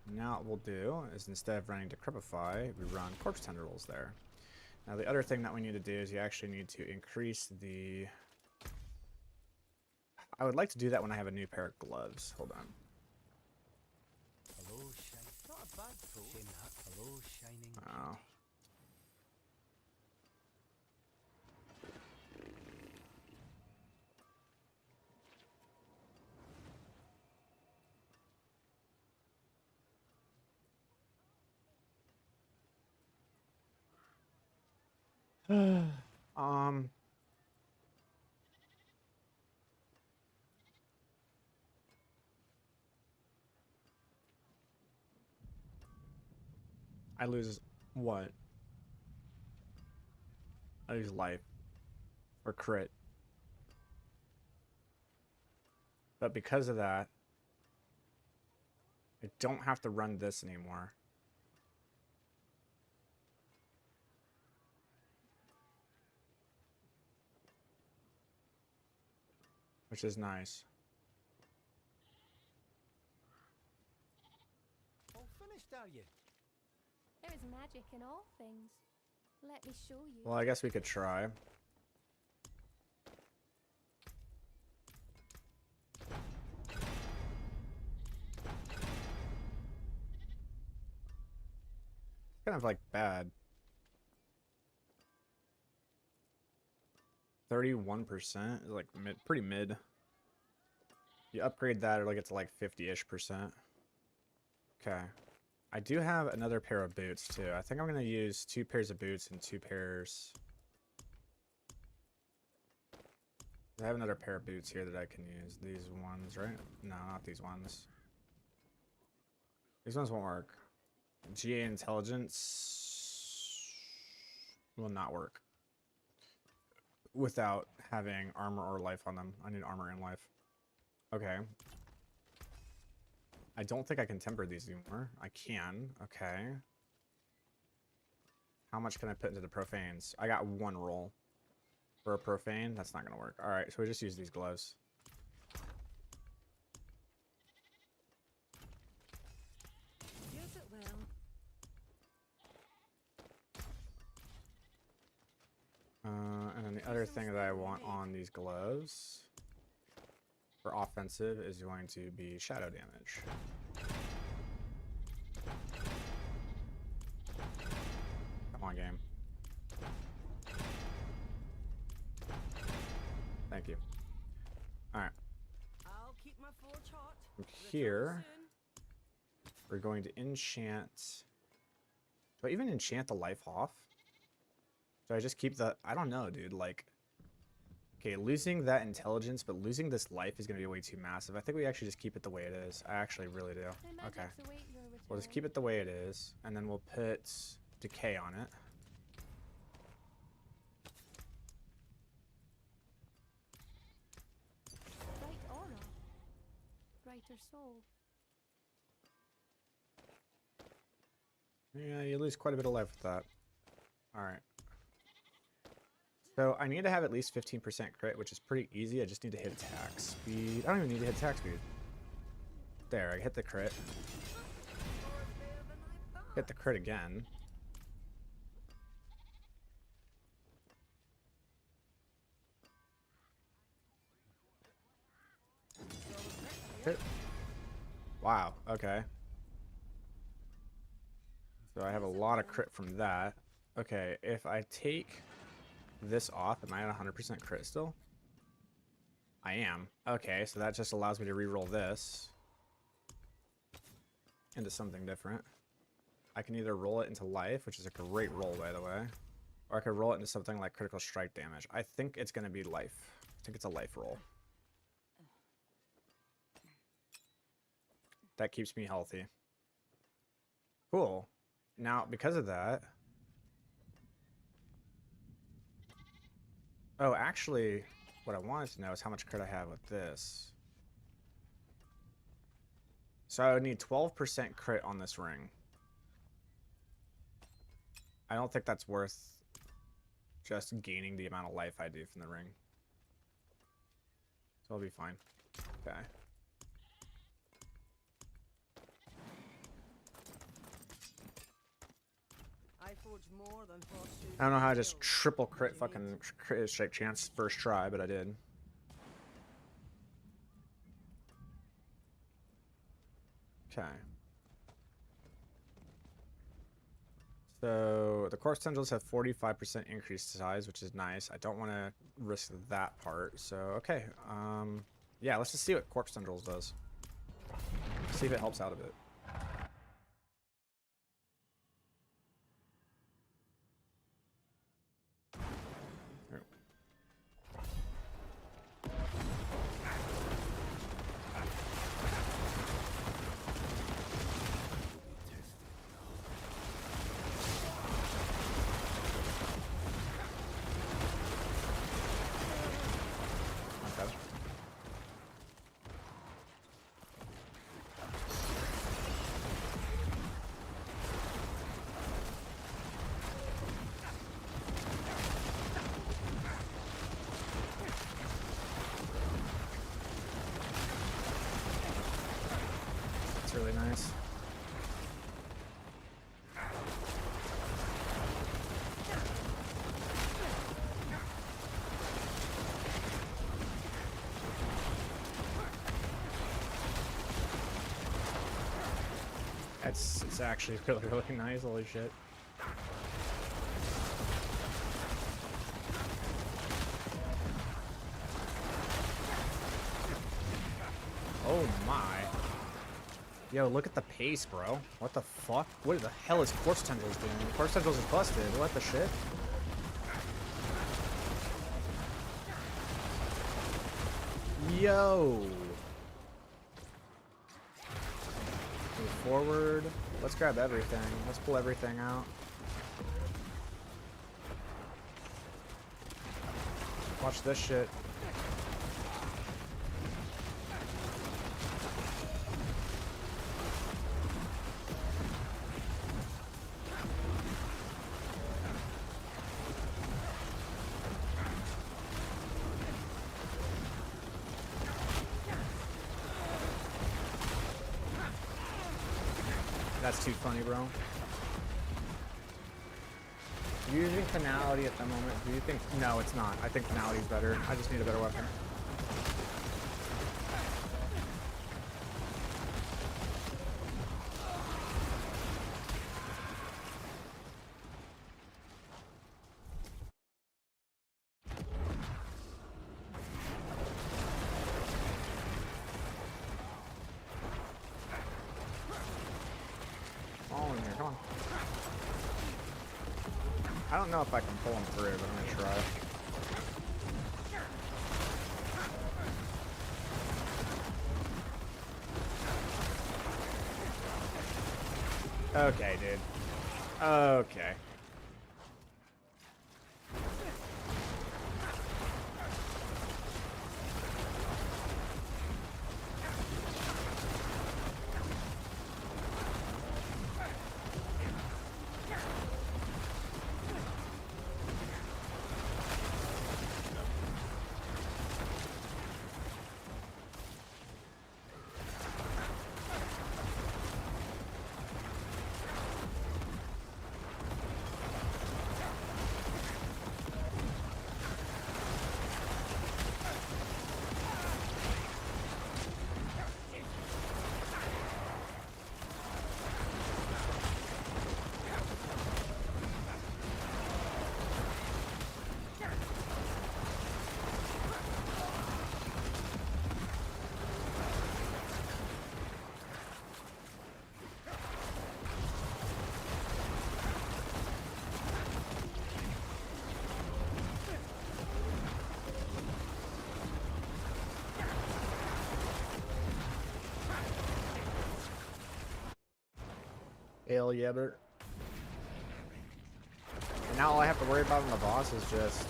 now what we'll do is instead of running Decrepify, we run Corpse Tendrils there. Now the other thing that we need to do is you actually need to increase the... I would like to do that when I have a new pair of gloves. Hold on. Hello, shine. Not a bad coat. Shame that. Hello, shining. Oh. um I lose what? I lose life or crit. But because of that, I don't have to run this anymore. Which is nice. All finished, are you? There is magic in all things. Let me show you. Well, I guess we could try. Kind of like bad. 31% is like mid, pretty mid. You upgrade that, it'll get to like 50-ish%. Okay. I do have another pair of boots too. I think I'm gonna use 2 pairs of boots and 2 pairs. I have another pair of boots here that I can use. These ones, right? No, not these ones. These ones won't work. GA intelligence will not work without having armor or life on them. I need armor and life. Okay. I don't think I can temper these anymore. I can. Okay. How much can I put into the profanes? I got 1 roll for a profane. That's not going to work. All right, so we just use these gloves. Use it well. And then the other thing that I want on these gloves for offensive is going to be shadow damage. Come on, game. Thank you. Alright. I'll keep my forge hot. From Return here, soon. we're going to enchant... Do I even enchant the life off? Do I just keep the... I don't know, dude. Like... Okay, losing that intelligence, but losing this life is going to be way too massive. I think we actually just keep it the way it is. I actually really do. My Okay. magics await your return. We'll just keep it the way it is, and then we'll put decay on it. Bright aura. Brighter soul. Yeah, you lose quite a bit of life with that. Alright. So I need to have at least 15% crit, which is pretty easy. I just need to hit attack speed. I don't even need to hit attack speed. There, I hit the crit. Hit the crit again. Hit. Wow, okay. So I have a lot of crit from that. Okay, if I take this off, am I at 100% crit still? I am. Okay, so that just allows me to reroll this. into something different. I can either roll it into life, which is a great roll, by the way, or I could roll it into something like critical strike damage. I think it's going to be life. I think it's a life roll. That keeps me healthy. Cool. Now, because of that... Oh, actually, what I wanted to know is how much crit I have with this. So I would need 12% crit on this ring. I don't think that's worth just gaining the amount of life I do from the ring. So I'll be fine. Okay. I don't know how I just triple crit fucking crit strike chance first try, but I did. Okay. So the corpse tendrils have 45% increased size, which is nice. I don't want to risk that part. So okay. Yeah, let's just see what corpse tendrils does. See if it helps out a bit. Really nice. It's actually really nice. Holy shit. Oh my. Yo, look at the pace, bro. What the fuck? What the hell is Corpse Tendrils doing? Corpse Tendrils is busted. What the shit? Yo! Move forward. Let's grab everything. Let's pull everything out. Watch this shit. That's too funny, bro. Are you using finality at the moment? Do you think... No, it's not. I think finality's better. I just need a better weapon. I don't know if I can pull him through, but I'm gonna try. Okay, dude. Okay. Hell yeah, Bert. And now all I have to worry about on the boss is just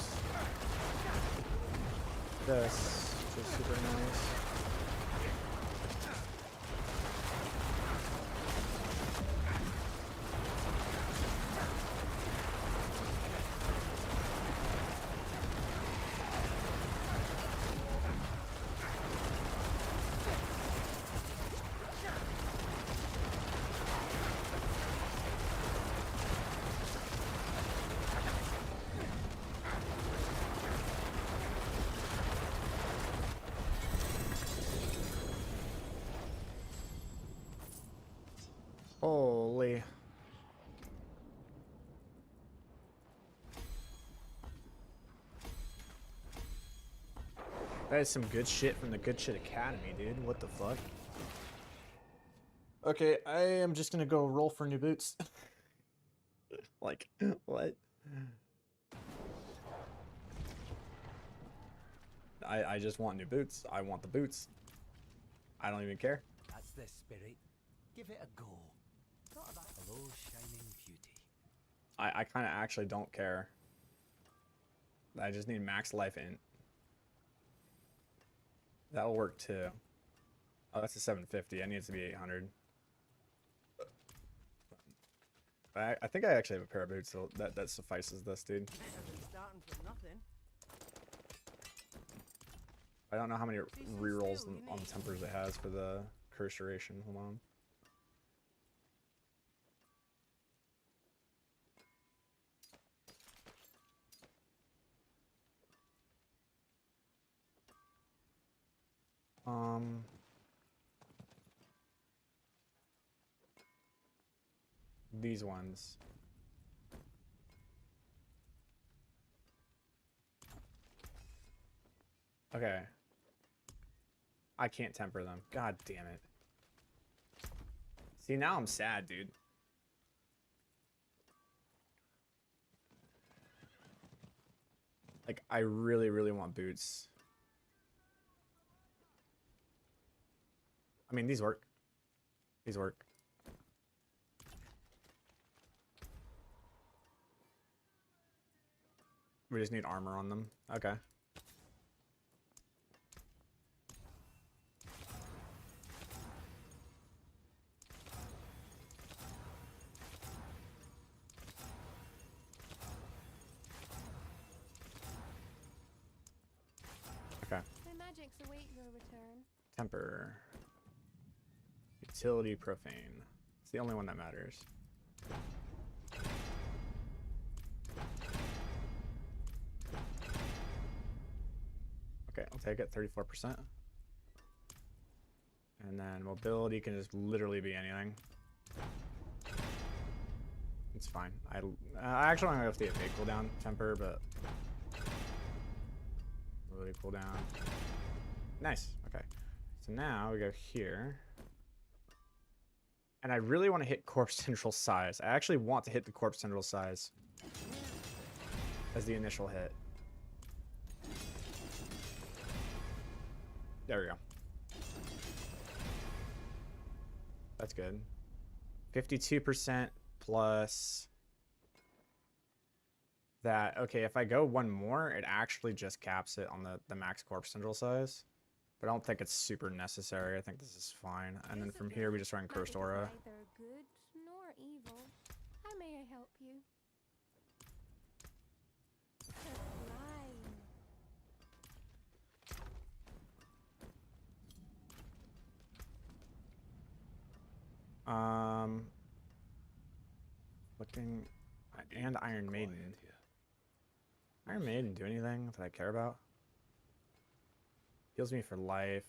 this, which is super nice. Holy. That is some good shit from the Good Shit Academy, dude. What the fuck? Okay, I am just gonna go roll for new boots. Like, what? I just want new boots. I want the boots. I don't even care. That's the spirit. Give it a go. Hello, shining beauty. I kind of actually don't care. I just need max life in. That'll work too. Oh, that's a 750. I need it to be 800. I think I actually have a pair of boots so that suffices this, dude. Better than starting from nothing. I don't know how many rerolls on tempers it has for the curse duration. Hold on. These ones. Okay. I can't temper them. God damn it. See, now I'm sad, dude. Like, I really, really want boots. I mean, these work. These work. We just need armor on them. Okay. Okay. The magics await your return. Temper. Utility profane. It's the only one that matters. Okay, I'll take it, 34%. And then mobility can just literally be anything. It's fine. I actually want to go with the evade cooldown temper, but mobility cooldown. Nice. Okay. So now we go here. And I really want to hit corpse tendril size. I actually want to hit the corpse tendril size as the initial hit. There we go. That's good. 52% plus that. Okay, if I go one more, it actually just caps it on the max corpse tendril size. But I don't think it's super necessary. I think this is fine. And then from here, we just run Cursed Aura. Neither good nor evil. How may I help you? Looking, and Iron Maiden. Iron Maiden do anything that I care about? Heals me for life.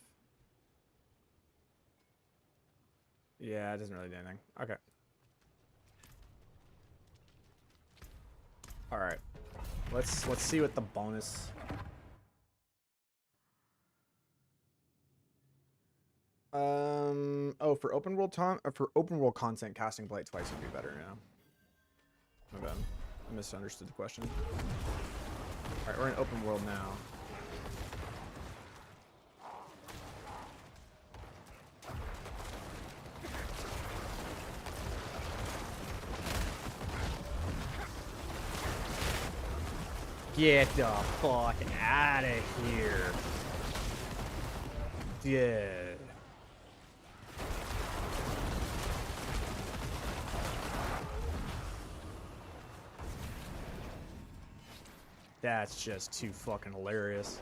Yeah, it doesn't really do anything. Okay. All right. Let's see what the bonus. Oh, for open world content, casting blight twice would be better. Yeah. My bad. I misunderstood the question. All right, we're in open world now. Get the fuck out of here. Yeah. That's just too fucking hilarious.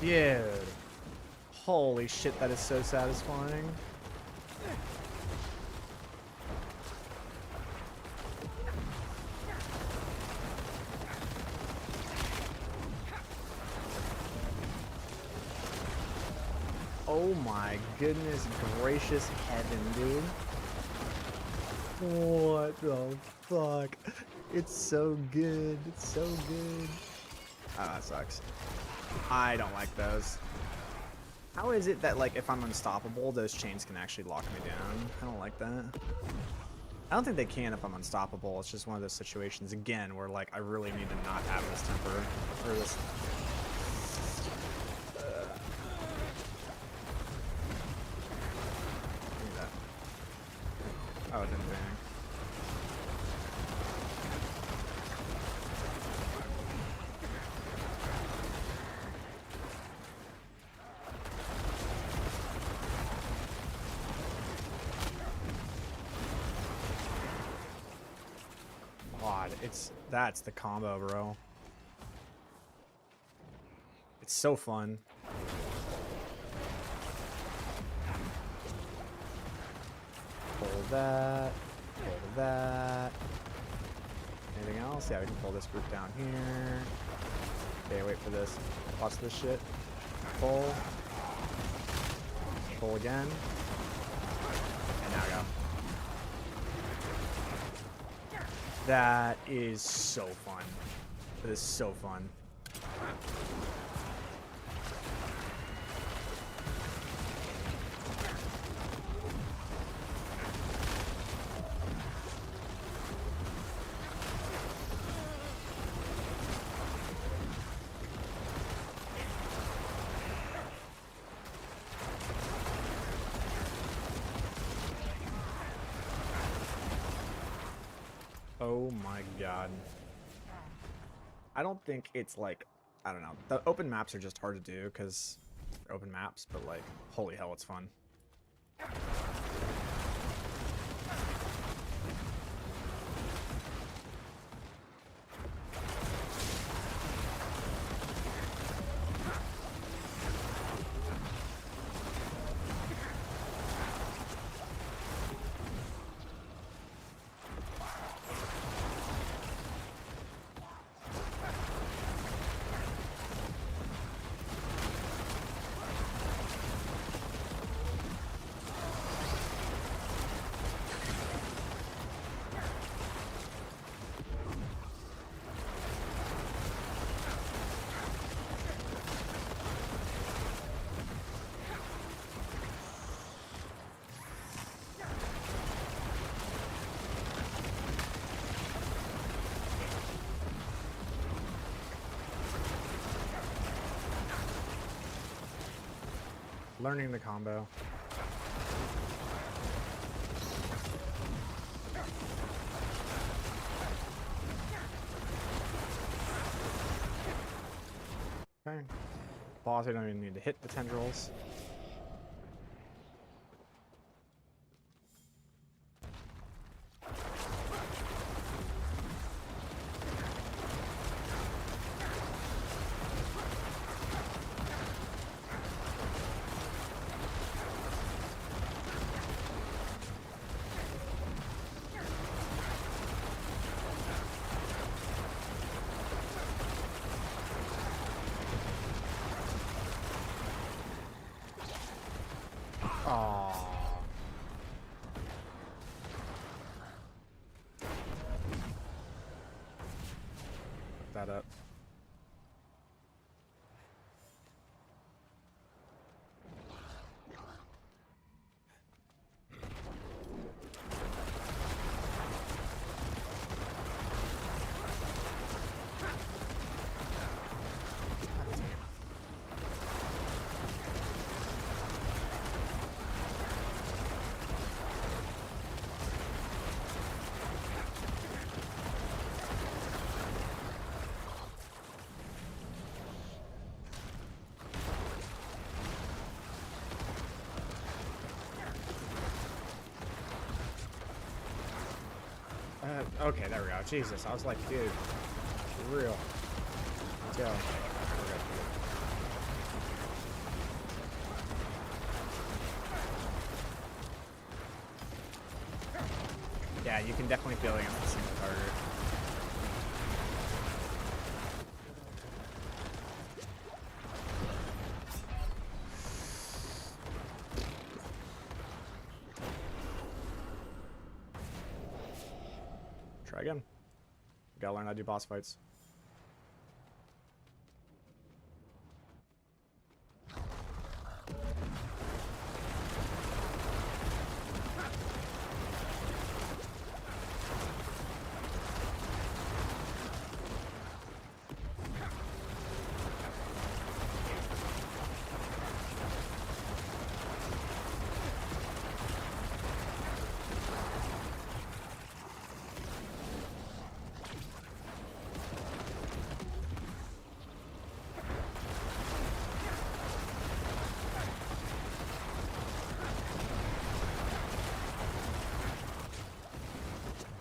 Dude. Holy shit, that is so satisfying. Oh my goodness gracious heaven, dude. What the fuck? It's so good. It's so good. Ah, that sucks. I don't like those. How is it that, like, if I'm unstoppable, those chains can actually lock me down? I don't like that. I don't think they can if I'm unstoppable. It's just one of those situations, again, where, like, I really need to not have this temper. Or this... Give me that. Oh, it didn't bang. That's the combo, bro. It's so fun. Pull that. Pull that. Anything else? Yeah, we can pull this group down here. Okay, wait for this. Watch this shit. Pull. Pull again. And now go. That is so fun. That is so fun. Oh my god. I don't think it's like, I don't know. The open maps are just hard to do because they're open maps, but like, holy hell, it's fun. Learning the combo. Okay. Boss, I don't even need to hit the tendrils. that up. Okay, there we go. Jesus, I was like, dude, for real. Let's go. Yeah, you can definitely feel it against the single target. Try again. Gotta learn how to do boss fights.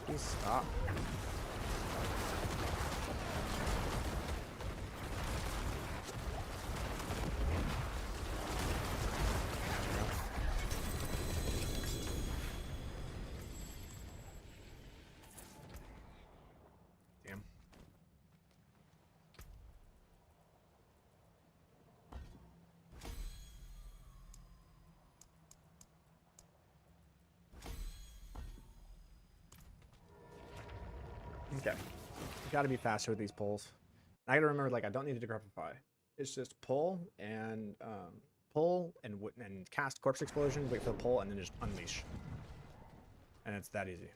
Please stop. Damn. Okay. Gotta be faster with these pulls. I gotta remember, like, I don't need to decrepify. It's just pull and cast corpse explosion, wait for the pull, and then just unleash. And it's that easy.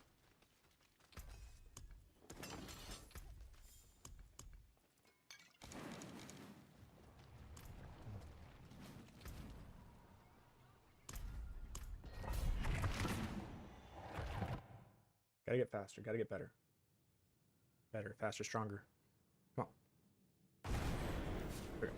Gotta get faster, gotta get better. Better, faster, stronger. Come on. There we go.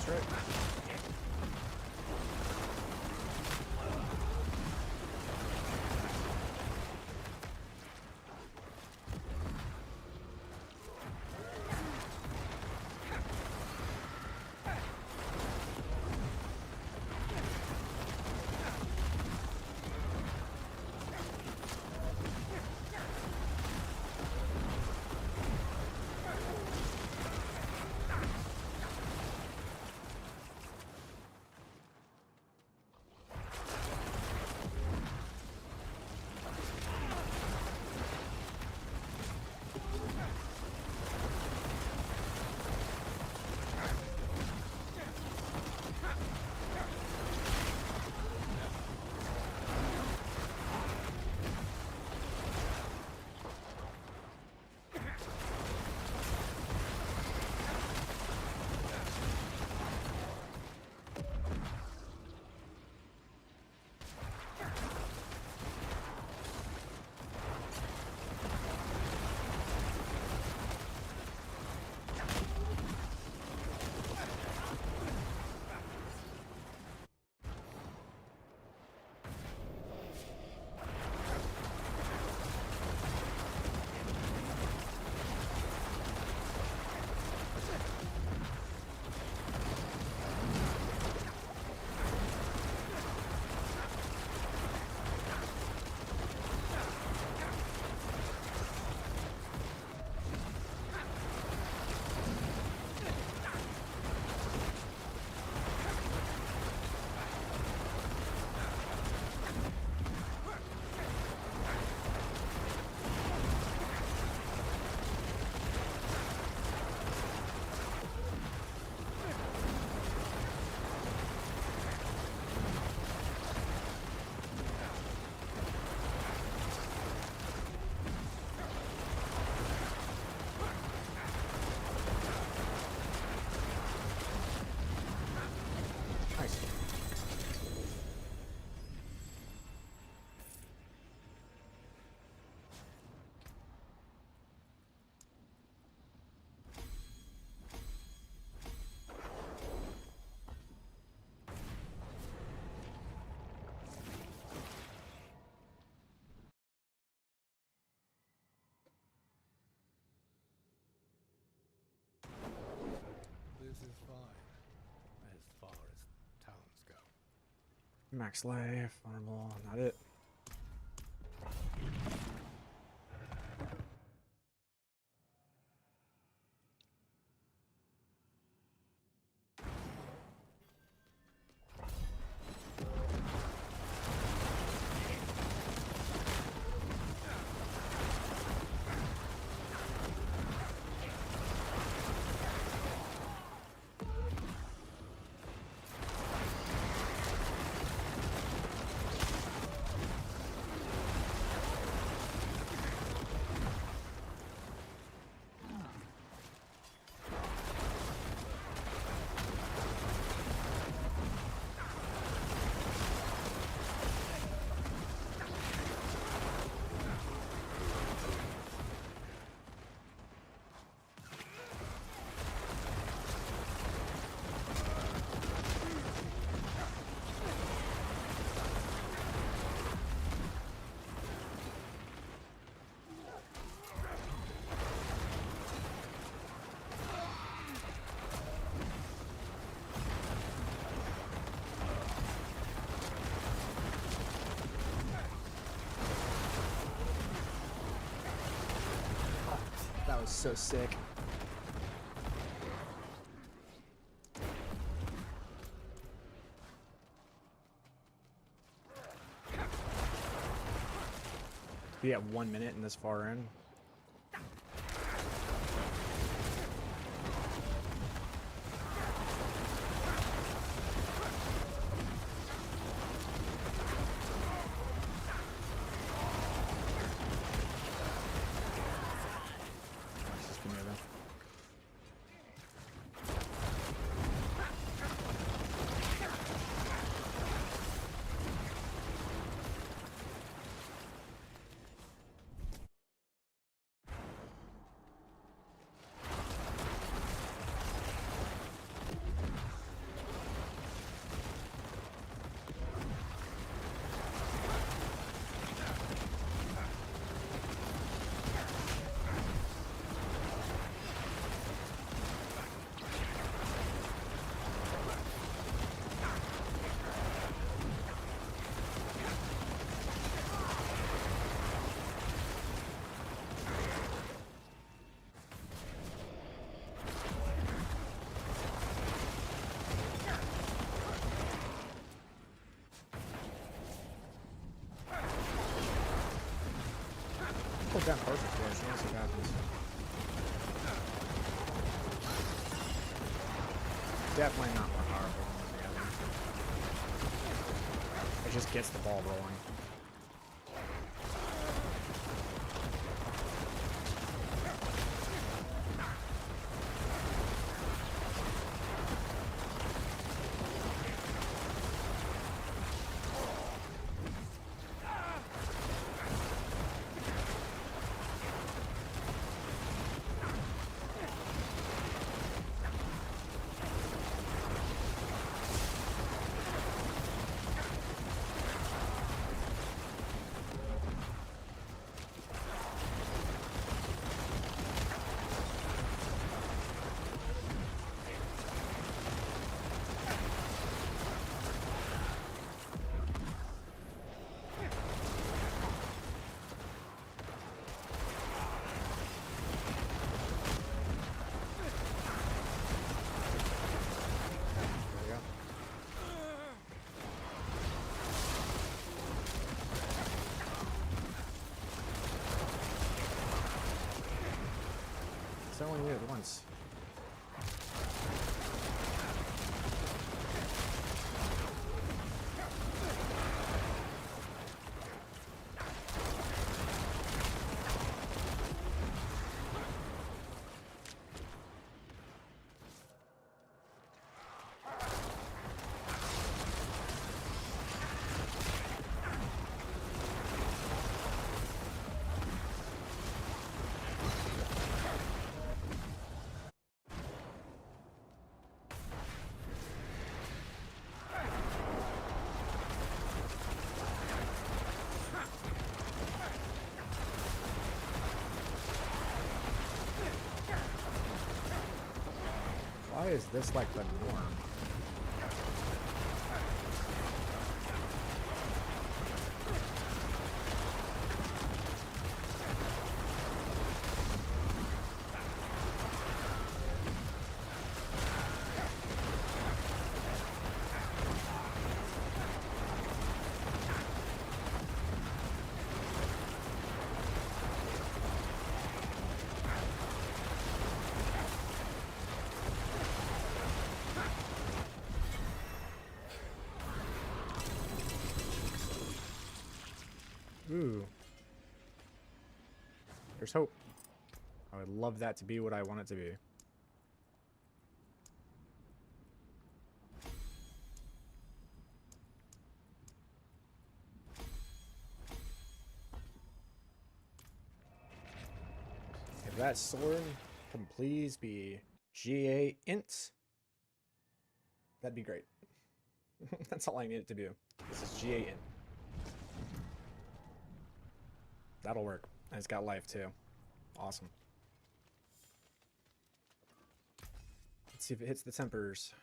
That's right. Nice. This is fine, as far as towns go. Max life, honorable, not it. That was so sick. Be at 1 minute in this far in. Just give me that. Got closer to it, so let's see what happens. Definitely not more powerful than the other. It just gets the ball rolling. It's only did it once. Why is this like the norm? Ooh. There's hope. I would love that to be what I want it to be. If that sword can please be GA int, that'd be great. That's all I need it to do. This is GA int. That'll work. And it's got life too. Awesome. Let's see if it hits the tempers.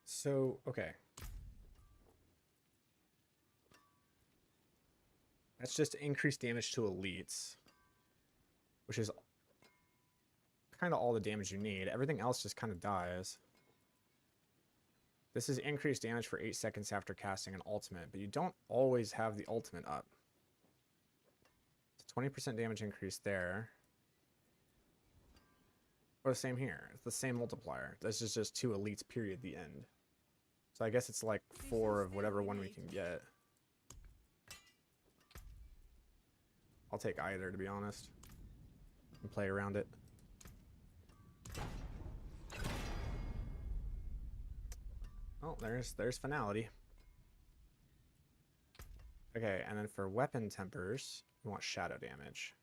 So, okay. That's just increased damage to elites, which is kind of all the damage you need. Everything else just kind of dies. This is increased damage for 8 seconds after casting an ultimate, but you don't always have the ultimate up. It's 20% damage increase there. Or the same here. It's the same multiplier. This is just 2 elites, period, the end. So I guess it's like 4 of whatever one we can get. I'll take either, to be honest, and play around it. Oh, there's finality. Okay, and then for weapon tempers, we want shadow damage.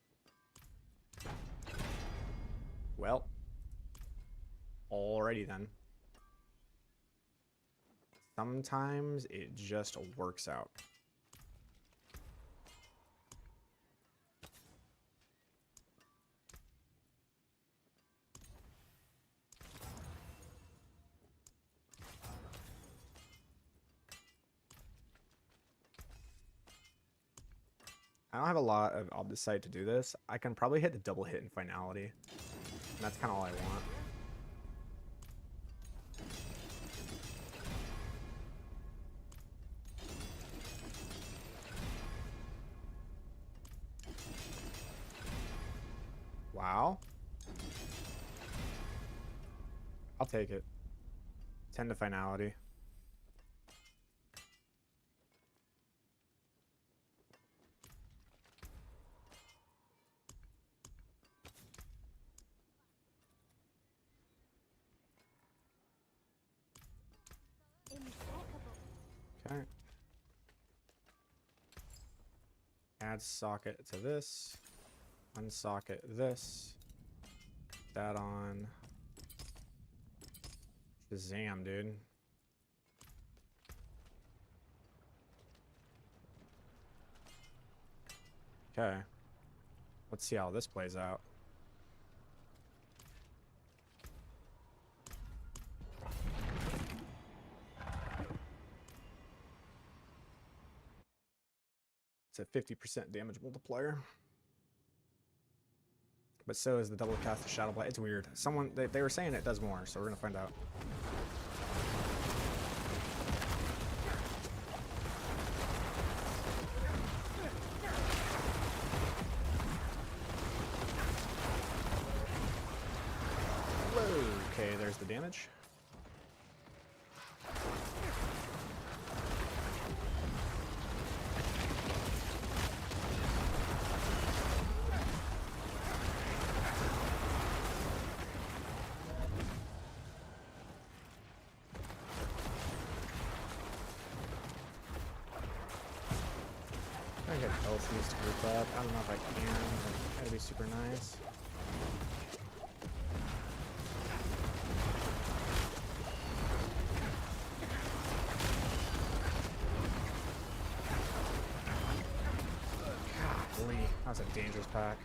Well, alrighty then. Sometimes it just works out. I don't have a lot of Obdicite to do this. I can probably hit the double hit in finality. And that's kind of all I want. Wow. I'll take it. 10 to finality. Impeccable. Okay. Add socket to this. Unsocket this. Put that on. Shazam, dude. Okay. Let's see how this plays out. It's a 50% damage multiplier. But so is the double cast of Shadow Blade. It's weird. Someone, they were saying it does more, so we're gonna find out. Whoa, okay, there's the damage. I get health used to group up. I don't know if I can, but that'd be super nice. Golly, that was a dangerous pack.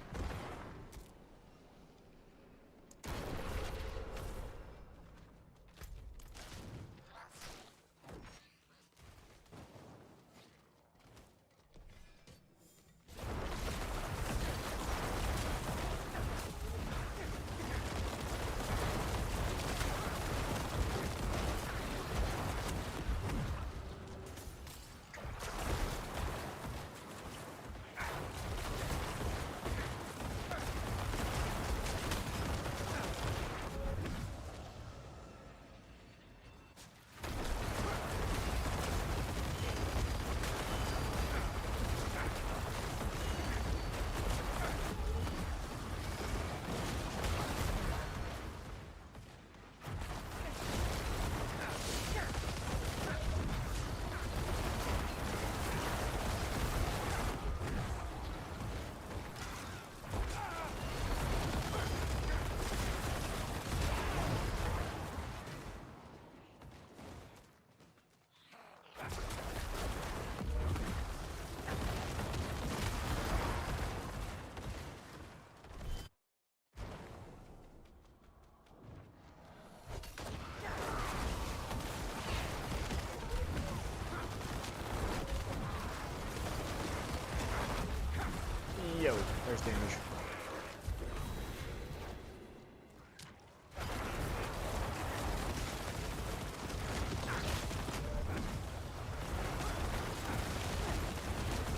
Yo, there's damage.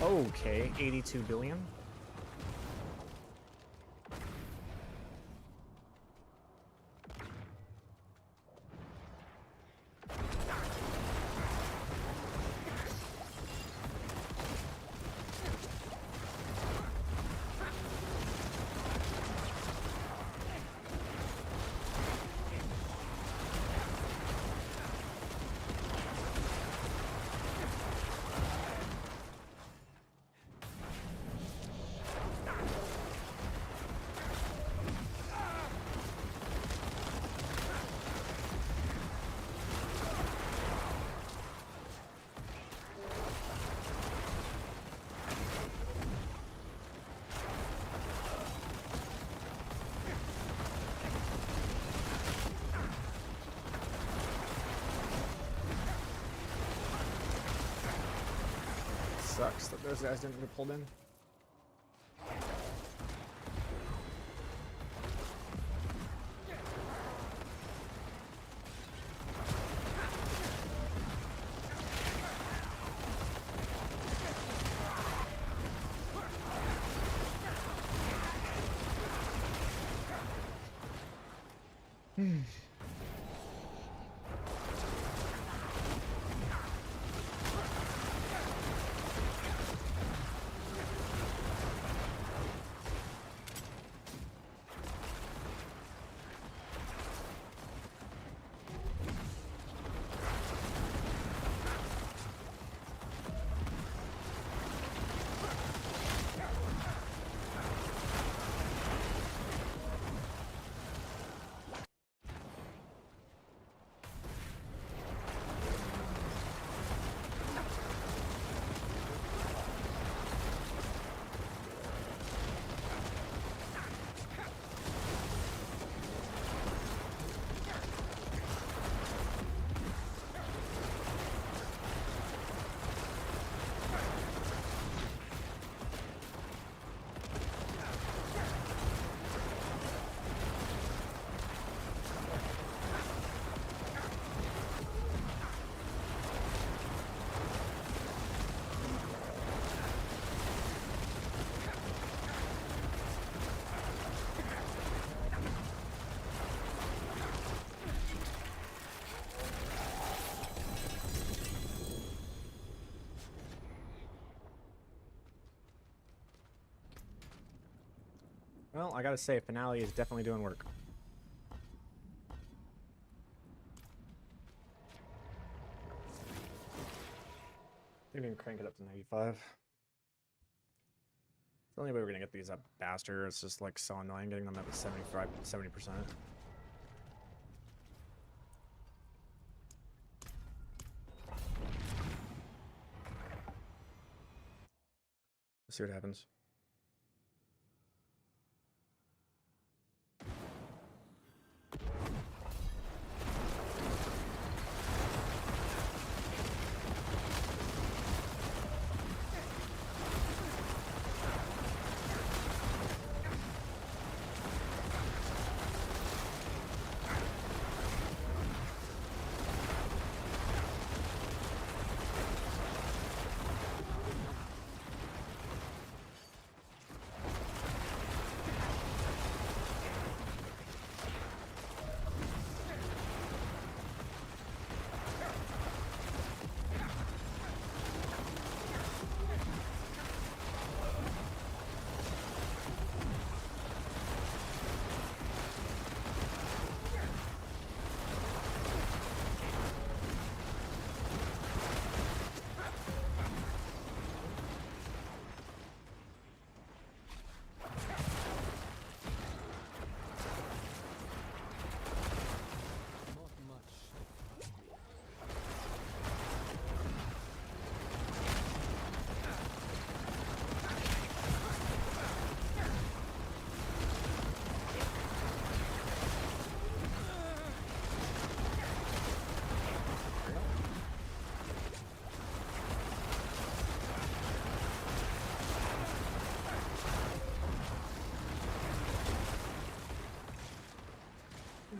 Okay, 82 billion. Sucks that those guys didn't get pulled in. Well, I gotta say, finale is definitely doing work. Maybe we can crank it up to 95. The only way we're gonna get these up faster. It's just like so annoying getting them up to 70%. Let's see what happens. Not much.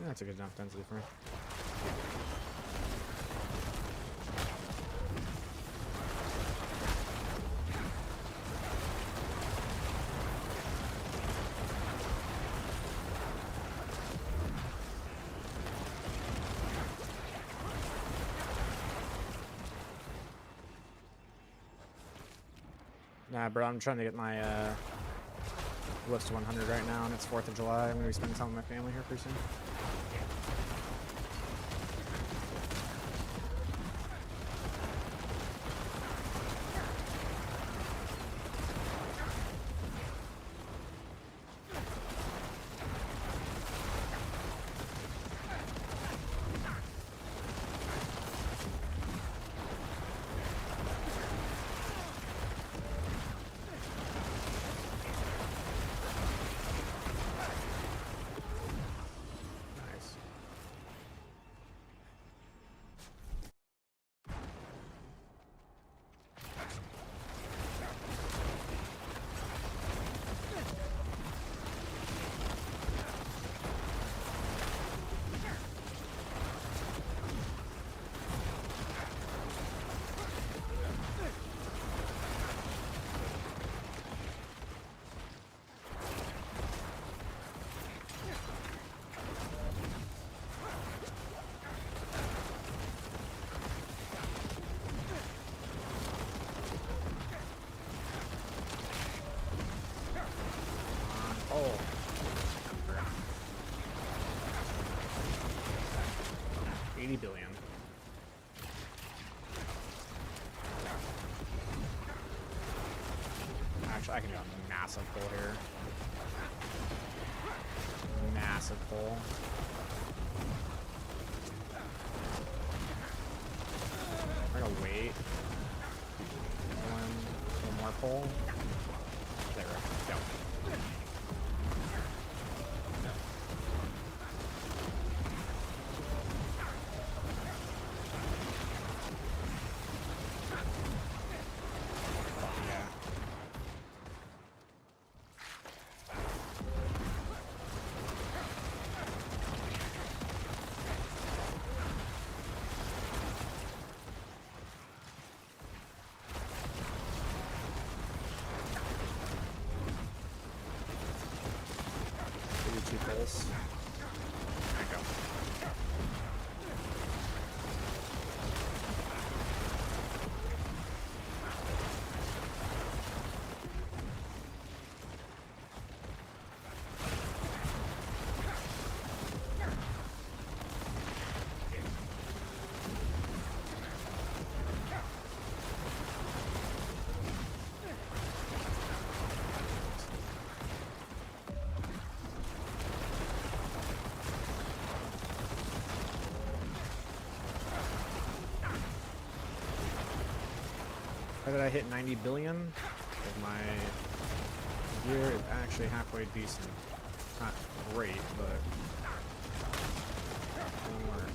That's a good enough density for me. Nah, bro, I'm trying to get my Glyphs to 100 right now, and it's 4th of July. I'm gonna be spending time with my family here pretty soon. 80 billion. Actually, I can do a massive pull here. Massive pull. I'm gonna wait. One more pull. There we go. Two pulls. There you go. How did I hit 90 billion? Because my gear is actually halfway decent. Not great, but it'll work.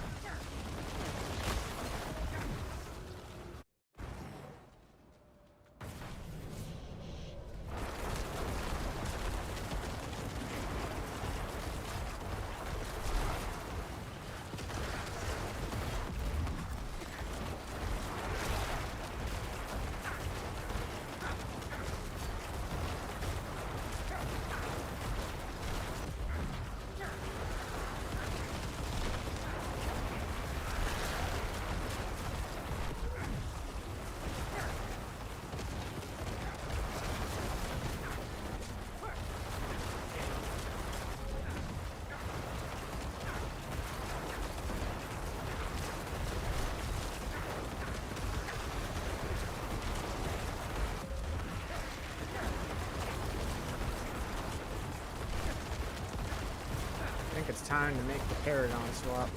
I think it's time to make the Paragon swap.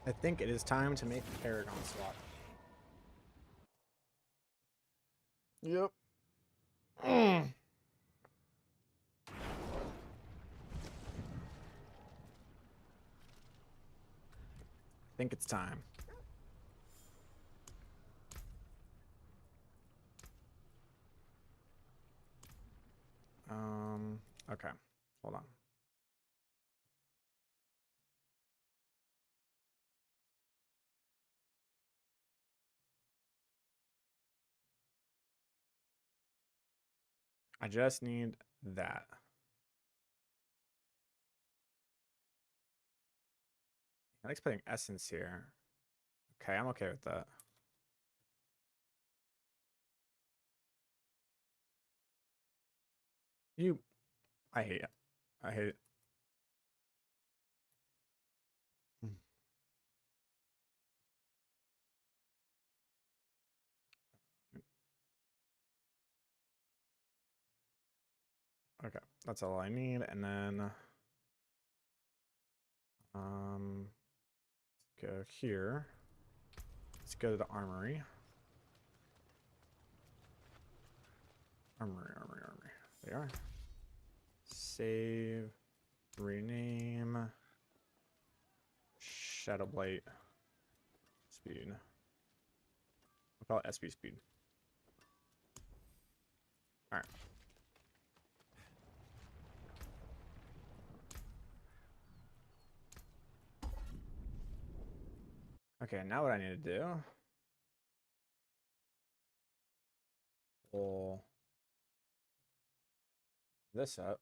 I think it is time to make the Paragon swap. Yep. I think it's time. Okay. Hold on. I just need that. I like putting essence here. Okay, I'm okay with that. I hate it. I hate it. Okay, that's all I need, and then let's go here. Let's go to the armory. Armory. They are. Save. Rename. Shadowblight. Speed. We'll call it SP speed. Alright. Okay, now what I need to do. Pull this up.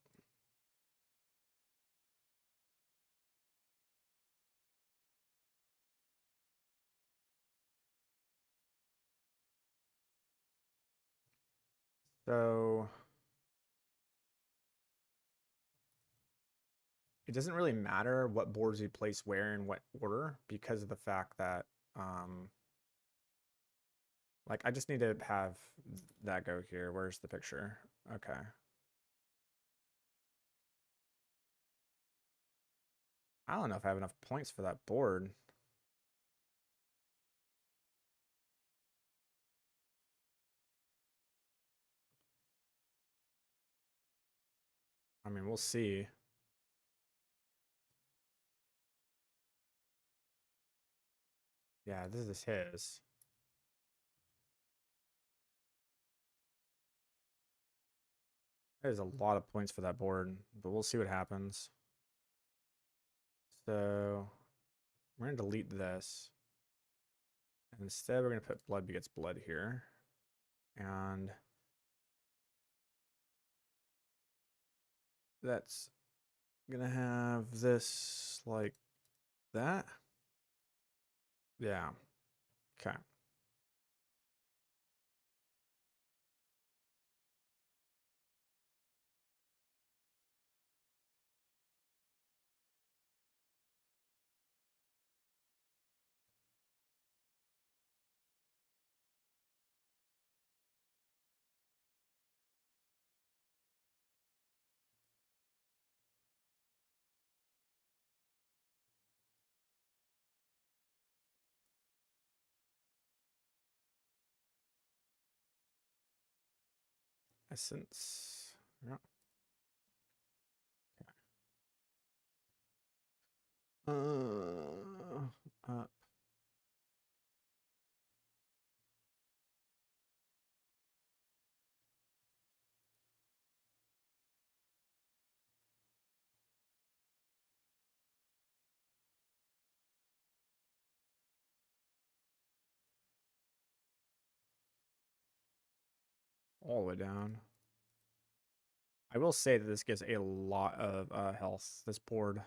So it doesn't really matter what boards we place where in what order because of the fact that like I just need to have that go here. Where's the picture? Okay. I don't know if I have enough points for that board. I mean, we'll see. Yeah, this is his. There's a lot of points for that board, but we'll see what happens. So we're going to delete this. And instead, we're going to put blood begets blood here. And that's going to have this like that. Yeah. Okay. Essence. Yeah. Up. All the way down. I will say that this gives a lot of health, this board.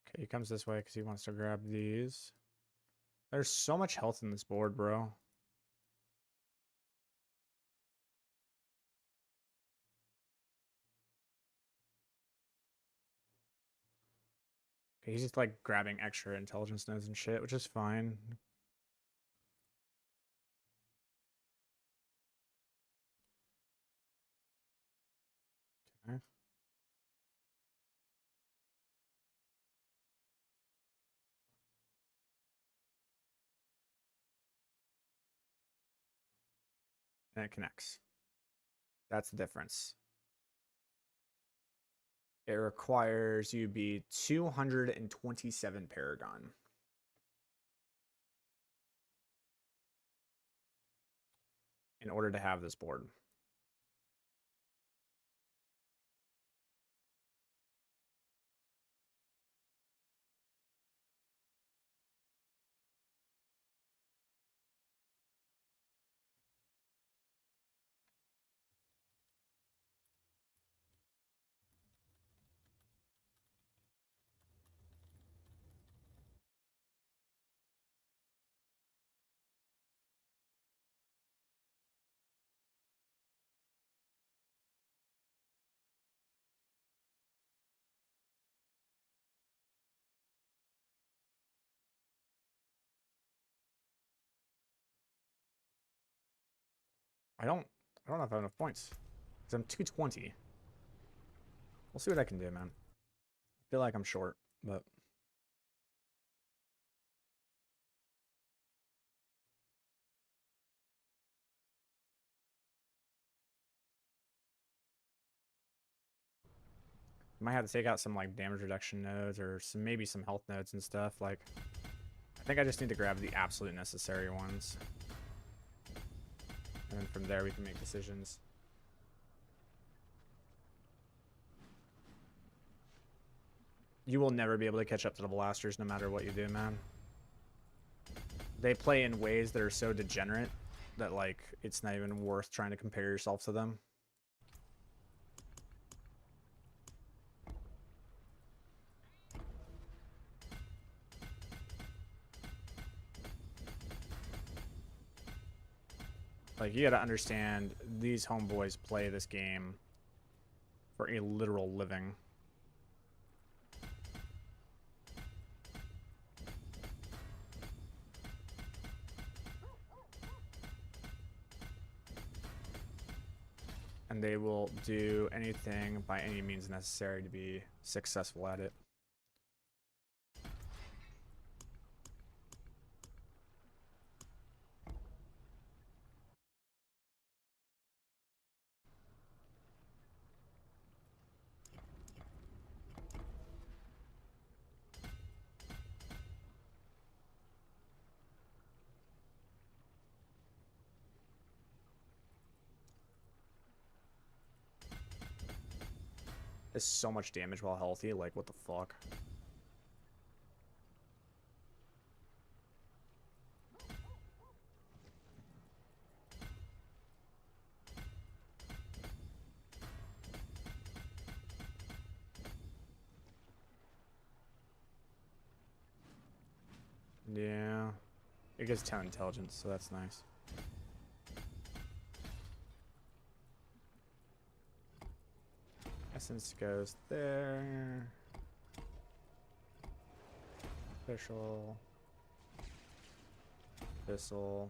Okay, he comes this way because he wants to grab these. There's so much health in this board, bro. Okay, he's just like grabbing extra intelligence nodes and shit, which is fine. Okay. And it connects. That's the difference. It requires you be 227 Paragon. In order to have this board. I don't know if I have enough points. Because I'm 220. We'll see what I can do, man. I feel like I'm short. But might have to take out some like damage reduction nodes or some maybe some health nodes and stuff. Like, I think I just need to grab the absolute necessary ones, and then from there we can make decisions. You will never be able to catch up to the blasters no matter what you do, man. They play in ways that are so degenerate that like it's not even worth trying to compare yourself to them. Like, you gotta understand, these homeboys play this game for a literal living. And they will do anything by any means necessary to be successful at it. It's so much damage while healthy, like what the fuck? Yeah. It gets 10 intelligence, so that's nice. Essence goes there. Official. Abyssal.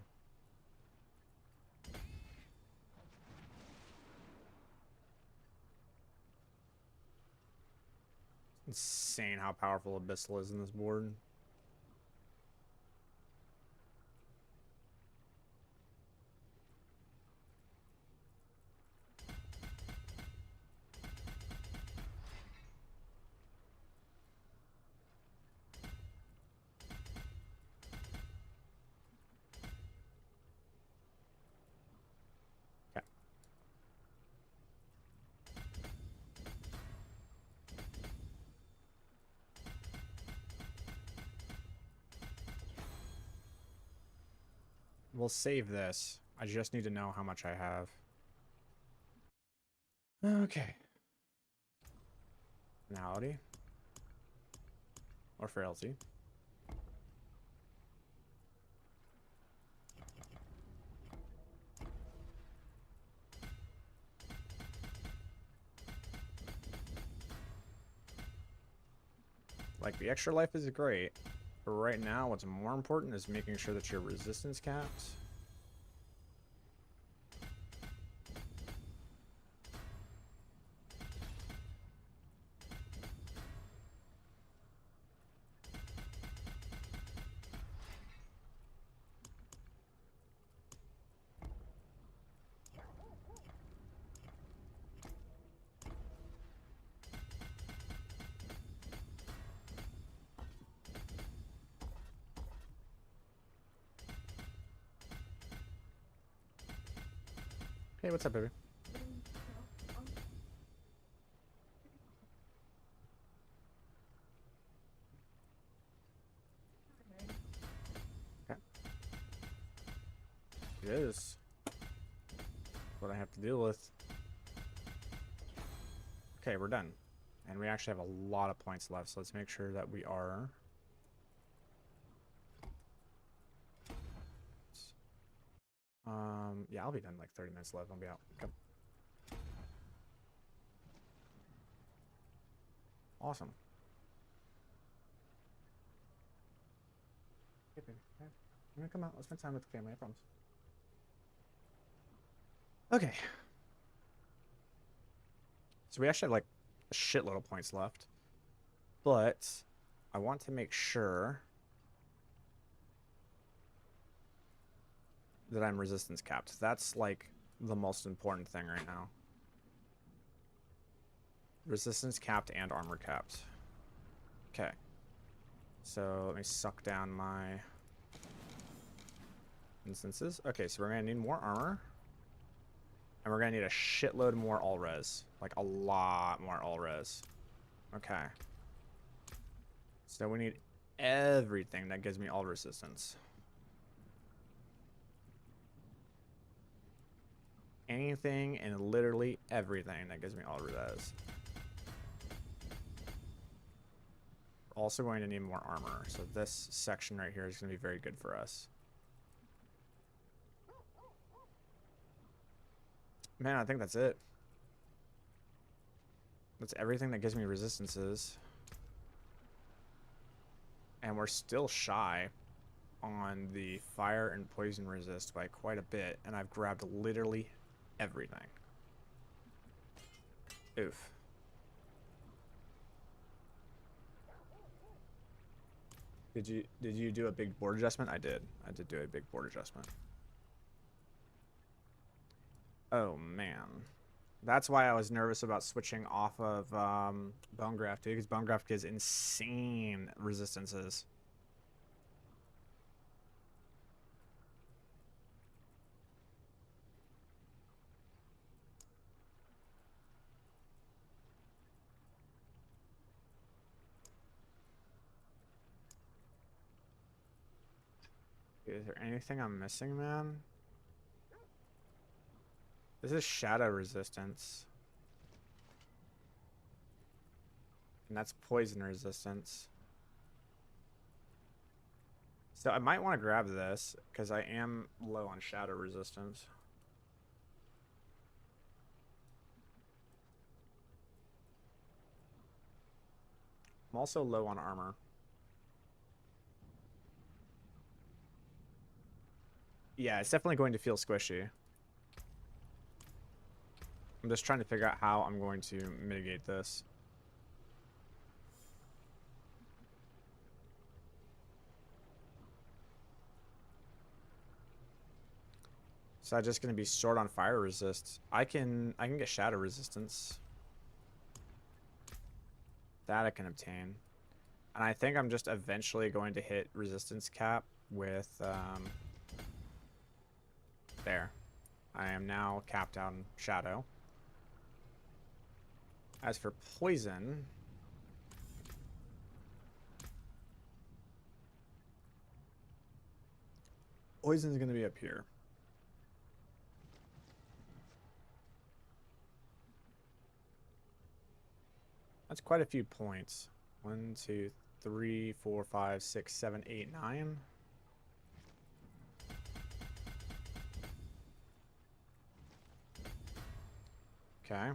Insane how powerful Abyssal is in this board. Okay. We'll save this. I just need to know how much I have. Okay. Finality. Or frailty. Like, the extra life is great, but right now what's more important is making sure that your resistance caps. Hey, what's up, baby? Okay. It is what I have to deal with. Okay, we're done. And we actually have a lot of points left, so let's make sure that we are... yeah, I'll be done in like 30 minutes left. I'll be out. Okay. Awesome. Hey, baby. Hey, I'm gonna come out. Let's spend time with the family, I promise. Okay. So we actually have like a shitload of points left. But I want to make sure that I'm resistance capped. That's like the most important thing right now. Resistance capped and armor capped. Okay. So let me suck down my instances. Okay, so we're gonna need more armor. And we're gonna need a shitload more all res. Like a lot more all res. Okay. So we need everything that gives me all resistance. Anything and literally everything that gives me all res. We're also going to need more armor. So this section right here is going to be very good for us. Man, I think that's it. That's everything that gives me resistances. And we're still shy on the fire and poison resist by quite a bit. And I've grabbed literally everything. Oof. Did you do a big board adjustment? I did. I did do a big board adjustment. Oh man. That's why I was nervous about switching off of Bone Graft, dude, because Bone Graft gives insane resistances. Is there anything I'm missing, man? This is shadow resistance. And that's poison resistance. So I might want to grab this because I am low on shadow resistance. I'm also low on armor. Yeah, it's definitely going to feel squishy. I'm just trying to figure out how I'm going to mitigate this. So I'm just going to be short on fire resist. I can get shadow resistance. That I can obtain. And I think I'm just eventually going to hit resistance cap with there. I am now capped on shadow. As for poison, poison is going to be up here. That's quite a few points. 1, 2, 3, 4, 5, 6, 7, 8, 9. Okay.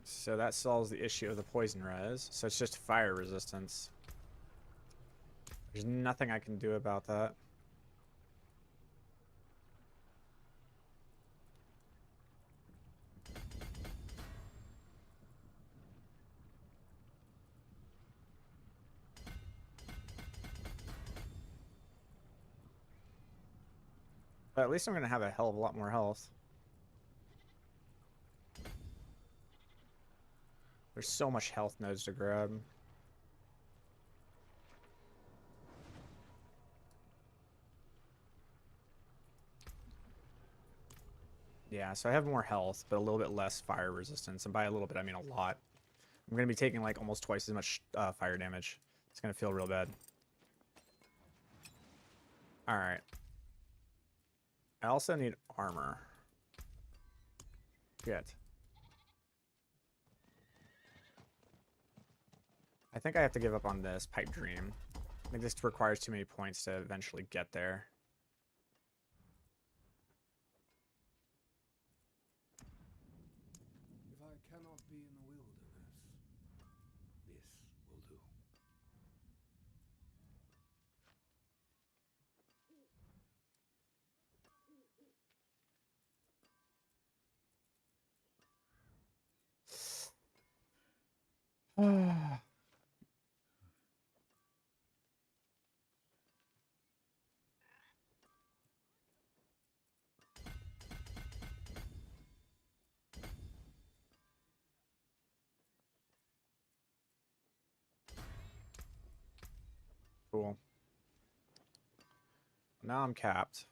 So that solves the issue of the poison res. So it's just fire resistance. There's nothing I can do about that. But at least I'm going to have a hell of a lot more health. There's so much health nodes to grab. Yeah, so I have more health, but a little bit less fire resistance. And by a little bit, I mean a lot. I'm going to be taking like almost twice as much fire damage. It's going to feel real bad. Alright. I also need armor. Good. I think I have to give up on this pipe dream. I think this requires too many points to eventually get there. If I cannot be in the wilderness, this will do. Cool. Now I'm capped.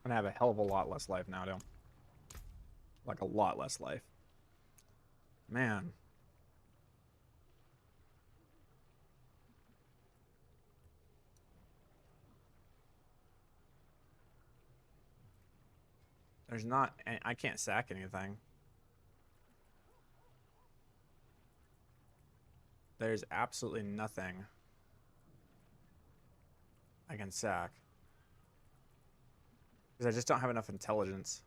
I'm gonna have a hell of a lot less life now, too. Like a lot less life. Man. There's not... I can't sack anything. There's absolutely nothing I can sack. Because I just don't have enough intelligence.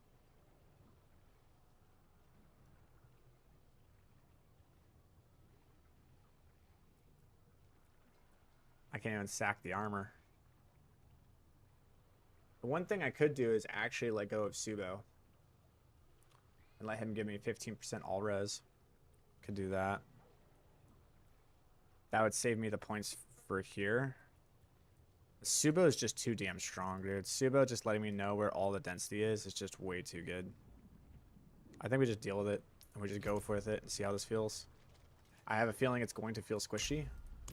I can't even sack the armor. The one thing I could do is actually let go of Subo. And let him give me 15% all res. Could do that. That would save me the points for here. Subo is just too damn strong, dude. Subo just letting me know where all the density is just way too good. I think we just deal with it. And we just go with it and see how this feels. I have a feeling it's going to feel squishy.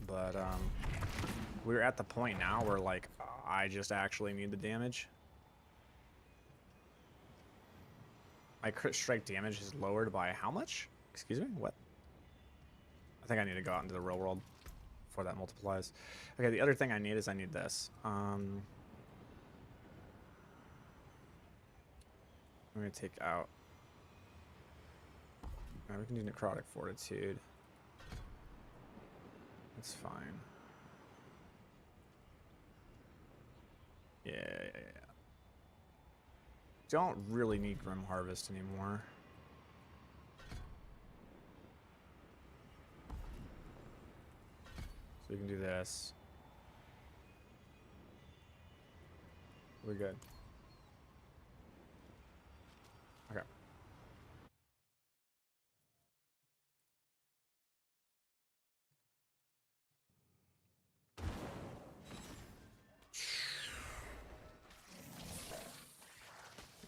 But we're at the point now where, like, I just actually need the damage. My crit strike damage is lowered by how much? Excuse me? What? I think I need to go out into the real world before that multiplies. Okay, the other thing I need is I need this. I'm going to take out... Right, we can do Necrotic Fortitude. That's fine. Yeah. Don't really need Grim Harvest anymore. So we can do this. We're good. Okay.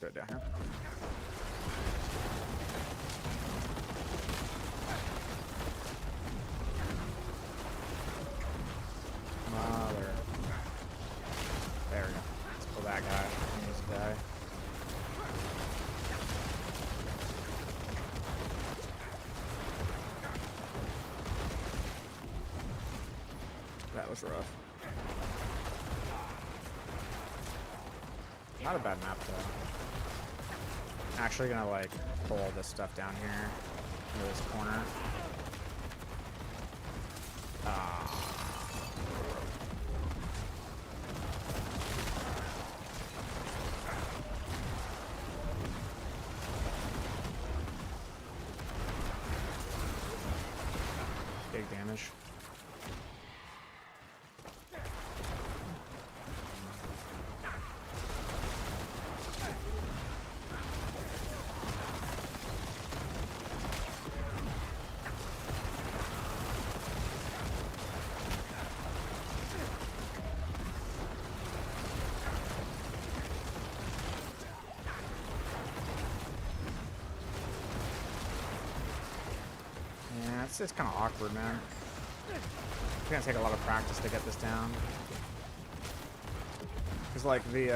Go down here. Mother. There we go. Let's pull that guy. And this guy. That was rough. Not a bad map though. Actually gonna like pull all this stuff down here into this corner. Big damage. It's kind of awkward, man. It's gonna take a lot of practice to get this down. Because, like, the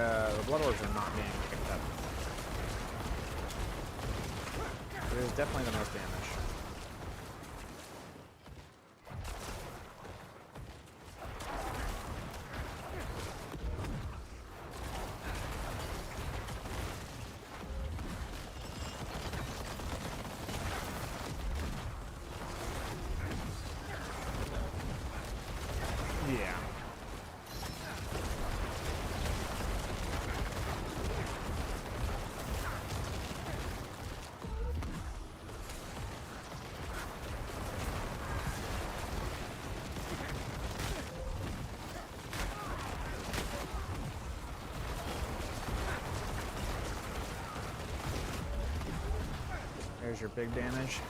Blood Orbs are not being picked up. But it is definitely the most damage. Yeah. There's your big damage.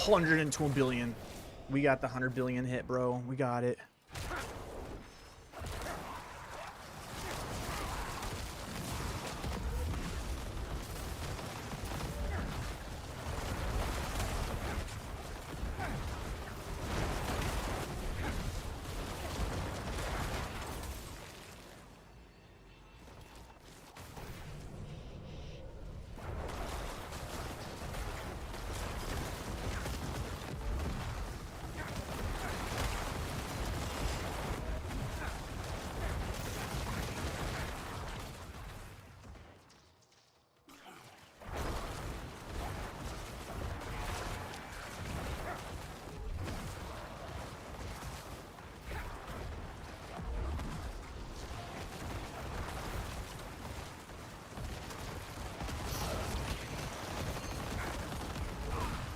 $102 billion. We got the 100 billion hit, bro. We got it.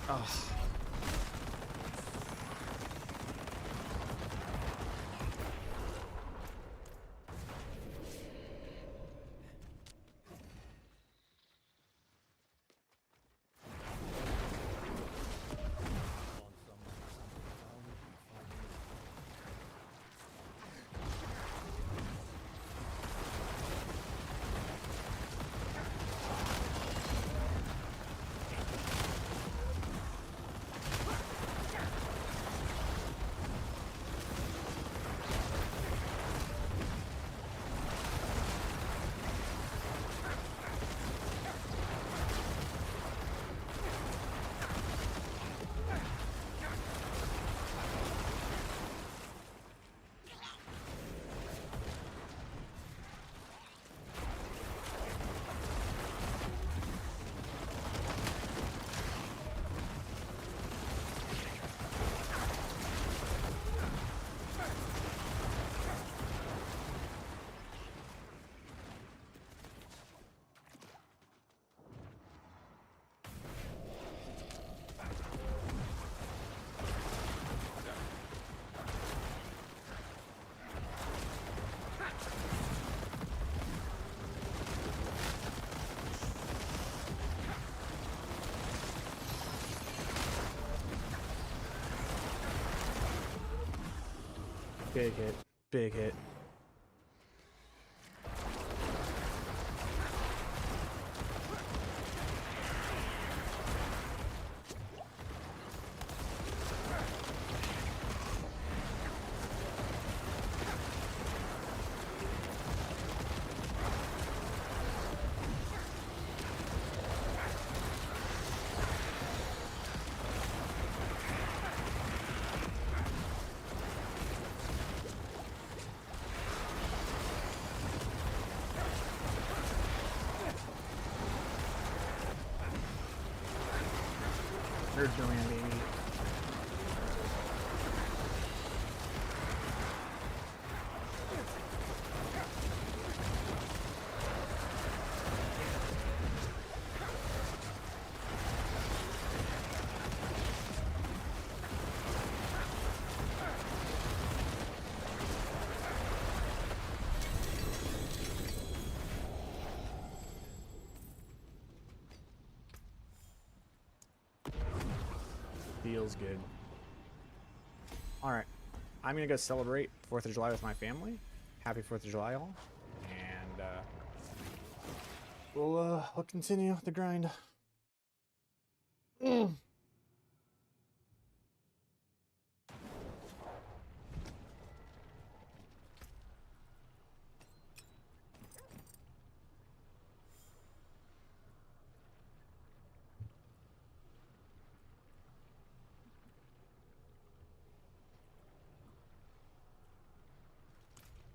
Oh. Big hit. Big hit. They're doing it, baby. Feels good. Alright. I'm gonna go celebrate 4th of July with my family. Happy 4th of July, all. And we'll continue the grind.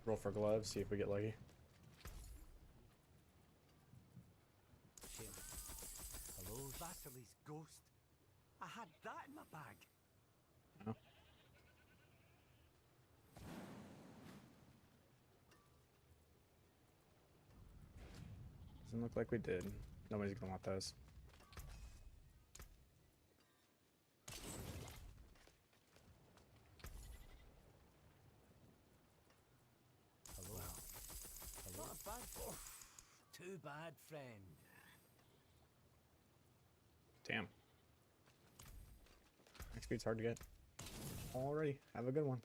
Roll for gloves, see if we get lucky. Hello, Vasili's ghost. I had that in my bag. Oh. Doesn't look like we did. Nobody's gonna want those. Hello. Hello. Not a bad. Oh, too bad, friend. Damn. XP's hard to get. Alrighty. Have a good one.